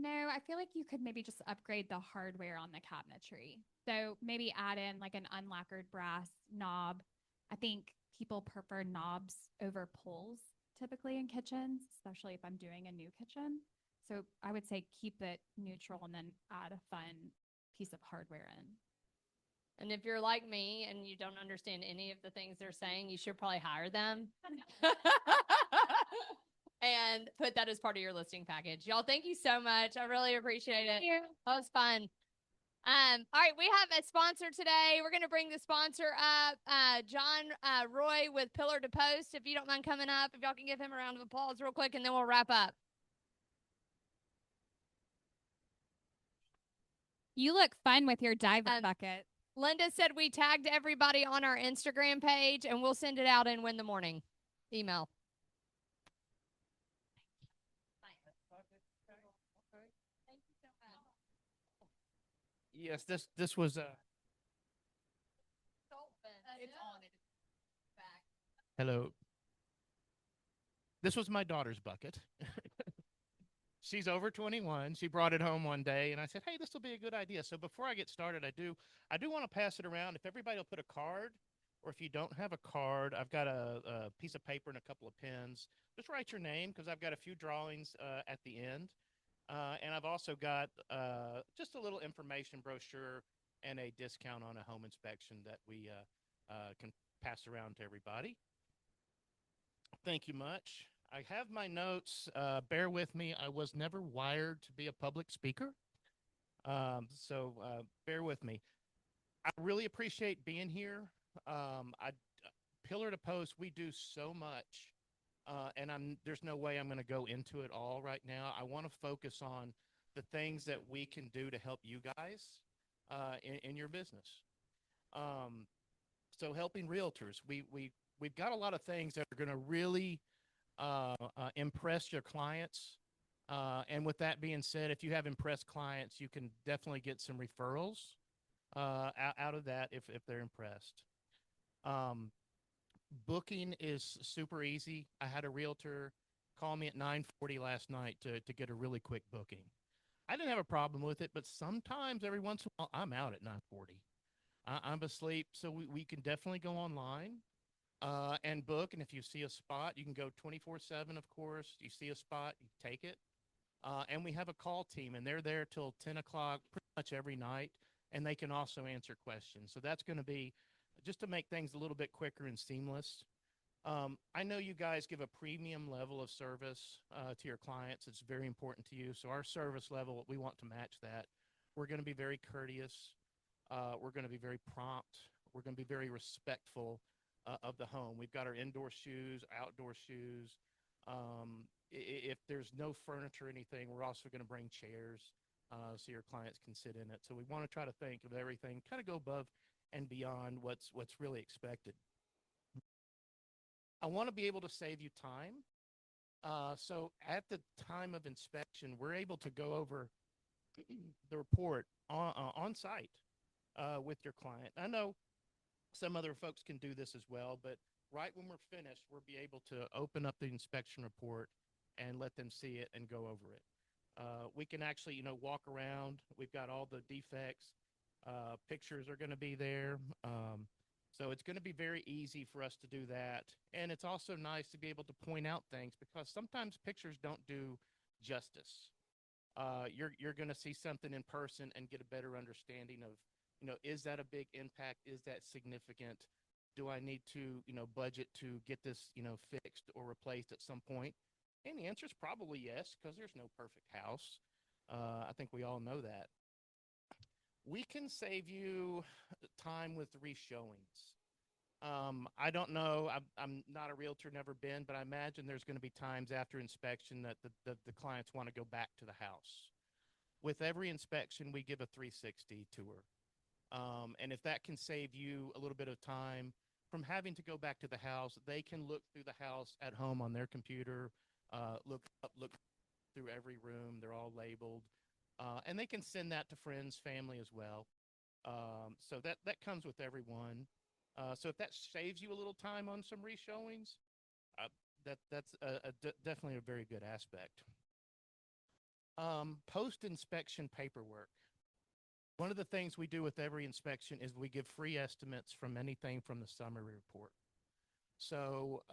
No, I feel like you could maybe just upgrade the hardware on the cabinetry. So maybe add in like an unlacquered brass knob. I think people prefer knobs over pulls typically in kitchens, especially if I'm doing a new kitchen. So I would say keep it neutral and then add a fun piece of hardware in. And if you're like me and you don't understand any of the things they're saying, you should probably hire them. And put that as part of your listing package. Y'all, thank you so much. I really appreciate it. That was fun. All right, we have a sponsor today. We're going to bring the sponsor up, John Roy with Pillar to Post. If you don't mind coming up, if y'all can give him a round of applause real quick, and then we'll wrap up. You look fun with your diver bucket. Linda said we tagged everybody on our Instagram page, and we'll send it out in Win the Morning email. Yes, this was hello. This was my daughter's bucket. She's over 21. She brought it home one day, and I said, "Hey, this will be a good idea." So before I get started, I do want to pass it around. If everybody will put a card, or if you don't have a card, I've got a piece of paper and a couple of pens. Just write your name because I've got a few drawings at the end. And I've also got just a little information brochure and a discount on a home inspection that we can pass around to everybody. Thank you much. I have my notes. Bear with me. I was never wired to be a public speaker. So bear with me. I really appreciate being here. Pillar to Post, we do so much. And there's no way I'm going to go into it all right now. I want to focus on the things that we can do to help you guys in your business. So helping realtors, we've got a lot of things that are going to really impress your clients. And with that being said, if you have impressed clients, you can definitely get some referrals out of that if they're impressed. Booking is super easy. I had a realtor call me at 9:40 last night to get a really quick booking. I didn't have a problem with it, but sometimes every once in a while I'm out at 9:40. I'm asleep, so we can definitely go online and book. And if you see a spot, you can go 24/7, of course. You see a spot, you take it. And we have a call team, and they're there till 10 o'clock pretty much every night, and they can also answer questions. So that's going to be just to make things a little bit quicker and seamless. I know you guys give a premium level of service to your clients. It's very important to you. So our service level, we want to match that. We're going to be very courteous. We're going to be very prompt. We're going to be very respectful of the home. We've got our indoor shoes, outdoor shoes. If there's no furniture or anything, we're also going to bring chairs so your clients can sit in it. So we want to try to think of everything, kind of go above and beyond what's really expected. I want to be able to save you time. So at the time of inspection, we're able to go over the report on site with your client. I know some other folks can do this as well, but right when we're finished, we'll be able to open up the inspection report and let them see it and go over it. We can actually, walk around. We've got all the defects. Pictures are going to be there. So it's going to be very easy for us to do that. And it's also nice to be able to point out things because sometimes pictures don't do justice. You're going to see something in person and get a better understanding of, is that a big impact? Is that significant? Do I need to, budget to get this, fixed or replaced at some point? And the answer is probably yes, because there's no perfect house. I think we all know that. We can save you time with reshowings. I don't know. I'm not a realtor, never been, but I imagine there's going to be times after inspection that the clients want to go back to the house. With every inspection, we give a 360 tour. And if that can save you a little bit of time from having to go back to the house, they can look through the house at home on their computer, look up, look through every room. They're all labeled. And they can send that to friends, family as well. So that comes with everyone. So if that saves you a little time on some reshowings, that's definitely a very good aspect. Post inspection paperwork. One of the things we do with every inspection is we give free estimates from anything from the summary report. So,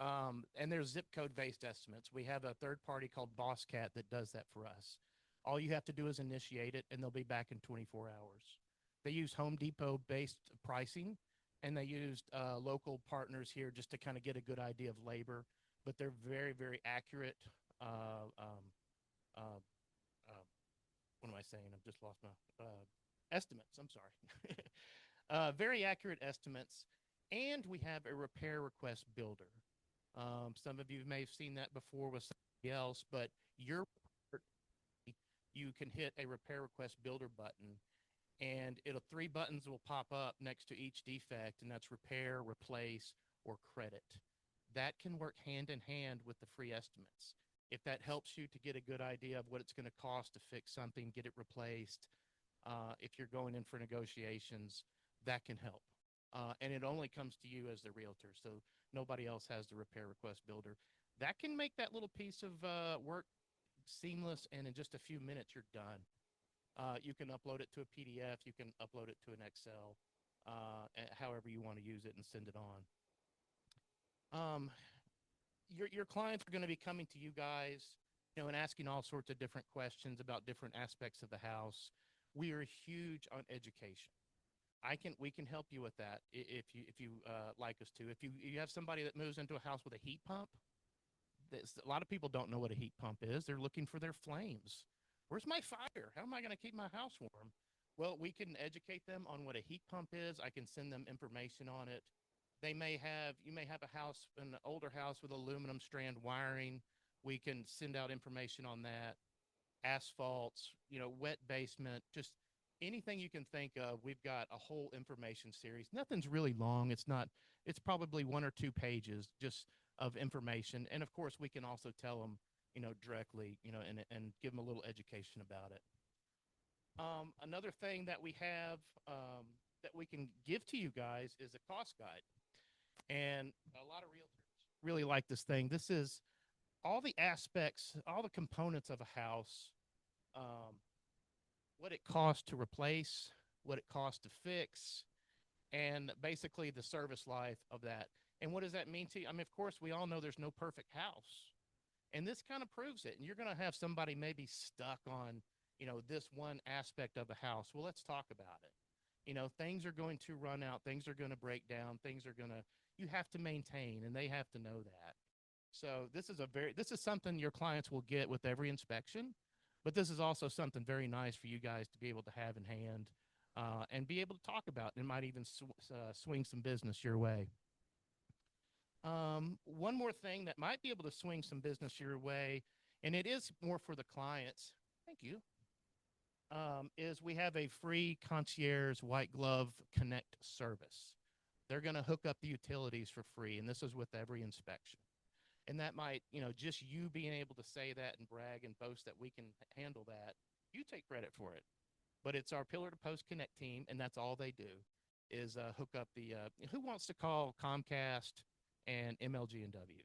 and there's zip code based estimates. We have a third party called BossCat that does that for us. All you have to do is initiate it, and they'll be back in 24 hours. They use Home Depot based pricing, and they used local partners here just to kind of get a good idea of labor, but they're very, very accurate. Uh, um, uh, what am I saying? I've just lost my estimates. I'm sorry. Very accurate estimates. And we have a repair request builder. Some of you may have seen that before with somebody else, but you can hit a repair request builder button, and it'll 3 buttons will pop up next to each defect, and that's repair, replace, or credit. That can work hand in hand with the free estimates. If that helps you to get a good idea of what it's going to cost to fix something, get it replaced, if you're going in for negotiations, that can help. And it only comes to you as the realtor, so nobody else has the repair request builder. That can make that little piece of work seamless, and in just a few minutes, you're done. You can upload it to a PDF, you can upload it to an Excel, however you want to use it and send it on. Your clients are going to be coming to you guys, and asking all sorts of different questions about different aspects of the house. We are huge on education. We can help you with that if you like us to. If you have somebody that moves into a house with a heat pump, a lot of people don't know what a heat pump is. They're looking for their flames. Where's my fire? How am I going to keep my house warm? Well, we can educate them on what a heat pump is. I can send them information on it. You may have a house, an older house with aluminum strand wiring. We can send out information on that. Asphalts, wet basement, just anything you can think of. We've got a whole information series. Nothing's really long. It's probably 1 or 2 pages just of information. And of course, we can also tell them, directly, and give them a little education about it. Another thing that we have that we can give to you guys is a cost guide. And a lot of realtors really like this thing. This is all the aspects, all the components of a house, um, what it costs to replace, what it costs to fix, and basically the service life of that. And what does that mean to you? I mean, of course, we all know there's no perfect house. And this kind of proves it. And you're going to have somebody maybe stuck on, this one aspect of a house. Well, let's talk about it. Things are going to run out, things are going to break down, you have to maintain, and they have to know that. So this is something your clients will get with every inspection, but this is also something very nice for you guys to be able to have in hand, and be able to talk about, and might even swing some business your way. One more thing that might be able to swing some business your way, and it is more for the clients. Thank you. Is we have a free concierge white glove connect service. They're going to hook up the utilities for free, and this is with every inspection. And that might, just you being able to say that and brag and boast that we can handle that, you take credit for it. But it's our Pillar to Post Connect team, and that's all they do is hook up the. Who wants to call Comcast and MLG&W?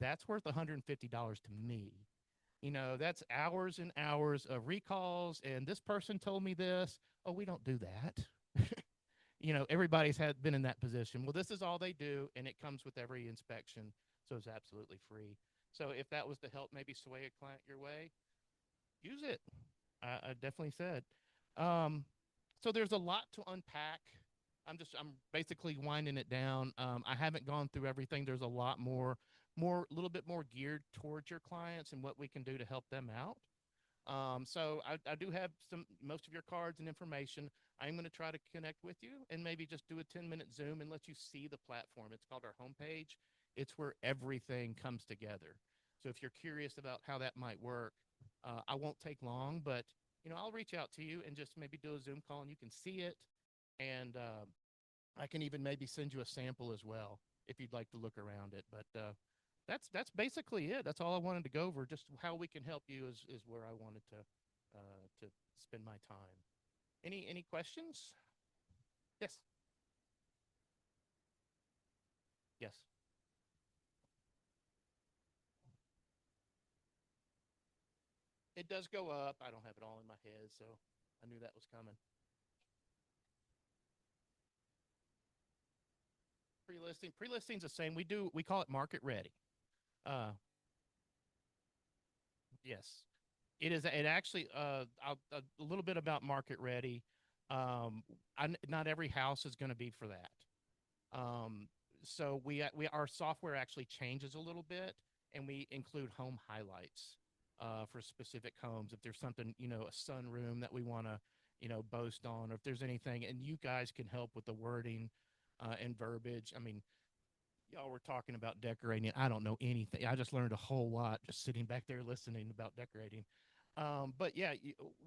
That's worth $150 to me. That's hours and hours of recalls, and this person told me this. Oh, we don't do that. Everybody's been in that position. Well, this is all they do, and it comes with every inspection, so it's absolutely free. So if that was to help maybe sway a client your way, use it. I definitely said. So there's a lot to unpack. I'm basically winding it down. I haven't gone through everything. There's a lot more, a little bit more geared towards your clients and what we can do to help them out. So I do have most of your cards and information. I'm going to try to connect with you and maybe just do a 10-minute Zoom and let you see the platform. It's called our homepage. It's where everything comes together. So if you're curious about how that might work, I won't take long, but I'll reach out to you and just maybe do a Zoom call and you can see it. And I can even maybe send you a sample as well if you'd like to look around it. But that's basically it. That's all I wanted to go over. Just how we can help you is where I wanted to spend my time. Any questions? Yes. Yes. It does go up. I don't have it all in my head, so I knew that was coming. Pre-listing's the same. We call it market ready. Uh, yes. It is. It actually. A little bit about market ready. Not every house is going to be for that. Um, so our software actually changes a little bit, and we include home highlights for specific homes. If there's something, a sunroom that we want to, boast on, or if there's anything, and you guys can help with the wording and verbiage. I mean, y'all were talking about decorating. I don't know anything. I just learned a whole lot just sitting back there listening about decorating. But yeah,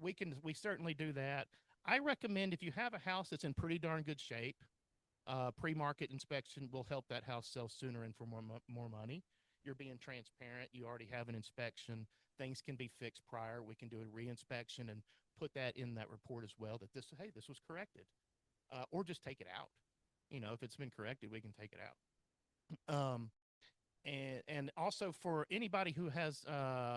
we certainly do that. I recommend if you have a house that's in pretty darn good shape, pre-market inspection will help that house sell sooner and for more money. You're being transparent. You already have an inspection. Things can be fixed prior. We can do a re-inspection and put that in that report as well. That this was corrected, or just take it out. If it's been corrected, we can take it out. And also for anybody who has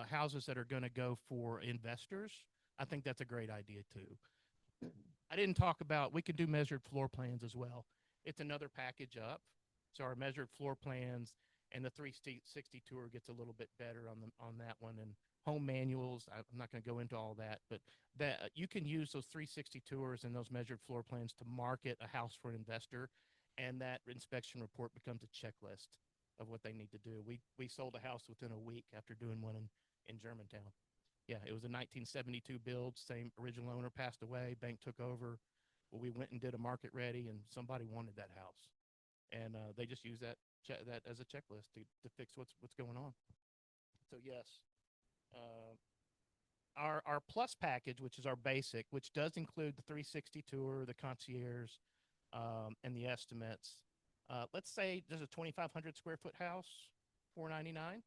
houses that are going to go for investors, I think that's a great idea too. I didn't talk about, we can do measured floor plans as well. It's another package up. So our measured floor plans and the 360 tour gets a little bit better on that one. And home manuals, I'm not going to go into all that, but that you can use those 360 tours and those measured floor plans to market a house for an investor, and that inspection report becomes a checklist of what they need to do. We sold a house within a week after doing one in Germantown. Yeah, it was a 1972 build. Same original owner passed away. Bank took over. Well, we went and did a market ready, and somebody wanted that house, and they just used that as a checklist to fix what's going on. So yes, uh, our plus package, which is our basic, which does include the 360 tour, the concierge, and the estimates. Let's say there's a 2,500 square foot house, $499.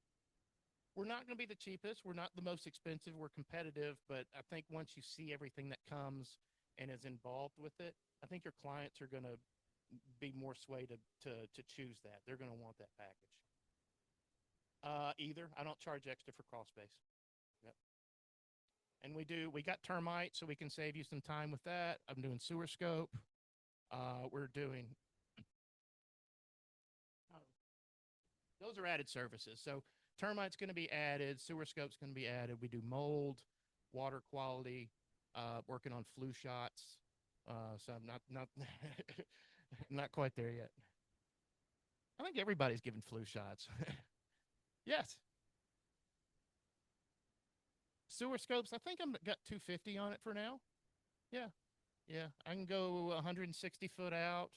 We're not going to be the cheapest. We're not the most expensive. We're competitive, but I think once you see everything that comes and is involved with it, I think your clients are going to be more swayed to choose that. They're going to want that package. Either. I don't charge extra for crawl space. Yep. And we got termite, so we can save you some time with that. I'm doing sewer scope. We're doing, those are added services. So termite's going to be added, sewer scope's going to be added. We do mold, water quality, working on flu shots. So I'm not not quite there yet. I think everybody's giving flu shots. Yes. Sewer scopes, I think I'm got 250 on it for now. Yeah. Yeah. I can go 160 foot out.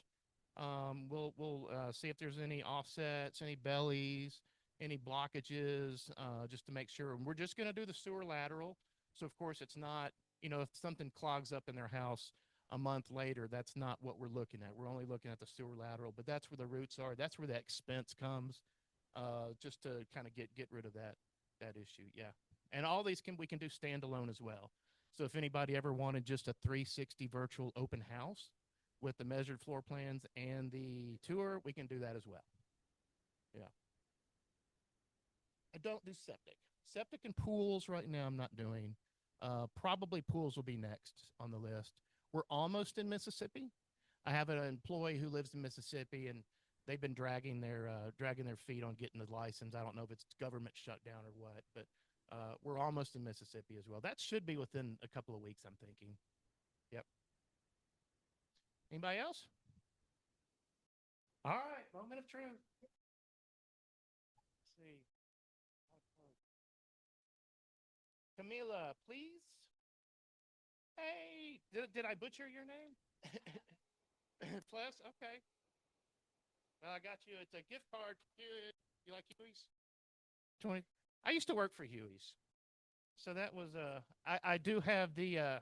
We'll see if there's any offsets, any bellies, any blockages, just to make sure. And we're just going to do the sewer lateral. So of course it's not, if something clogs up in their house a month later, that's not what we're looking at. We're only looking at the sewer lateral, but that's where the roots are. That's where that expense comes, just to kind of get rid of that issue. Yeah. And all these we can do standalone as well. So if anybody ever wanted just a 360 virtual open house with the measured floor plans and the tour, we can do that as well. Yeah. I don't do septic. Septic and pools right now I'm not doing. Probably pools will be next on the list. We're almost in Mississippi. I have an employee who lives in Mississippi, and they've been dragging their feet on getting the license. I don't know if it's government shutdown or what, but we're almost in Mississippi as well. That should be within a couple of weeks, I'm thinking. Yep. Anybody else? All right, moment of truth. Let's see. Camila, please. Hey, did I butcher your name? Plus, okay. Well, I got you. It's a gift card. You like Huey's? 20. I used to work for Huey's, so that was I do have the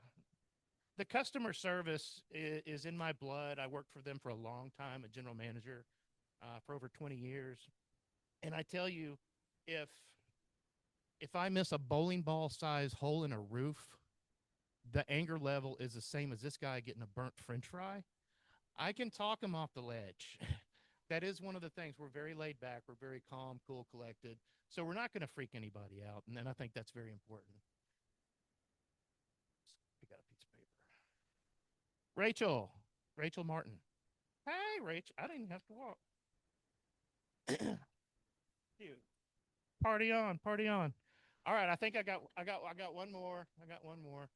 customer service is in my blood. I worked for them for a long time, a general manager for over 20 years, and I tell you, if I miss a bowling ball size hole in a roof, the anger level is the same as this guy getting a burnt French fry. I can talk him off the ledge. That is one of the things. We're very laid back. We're very calm, cool, collected. So we're not going to freak anybody out. And I think that's very important. Pick out a piece of paper. Rachel Martin. Hey, Rachel. I didn't have to walk. Cute. Party on, party on. All right, I think I got one more. I got one more.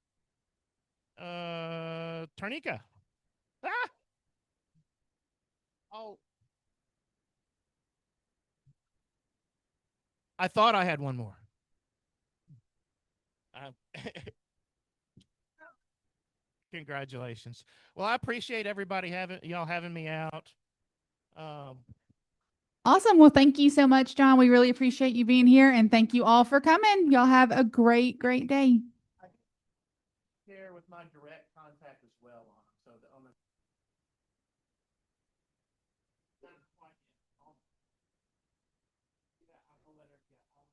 Tarnika. Ah! Oh. I thought I had one more. Congratulations. Well, I appreciate everybody having me out. Awesome. Well, thank you so much, John. We really appreciate you being here, and thank you all for coming. Y'all have a great, great day. Here with my direct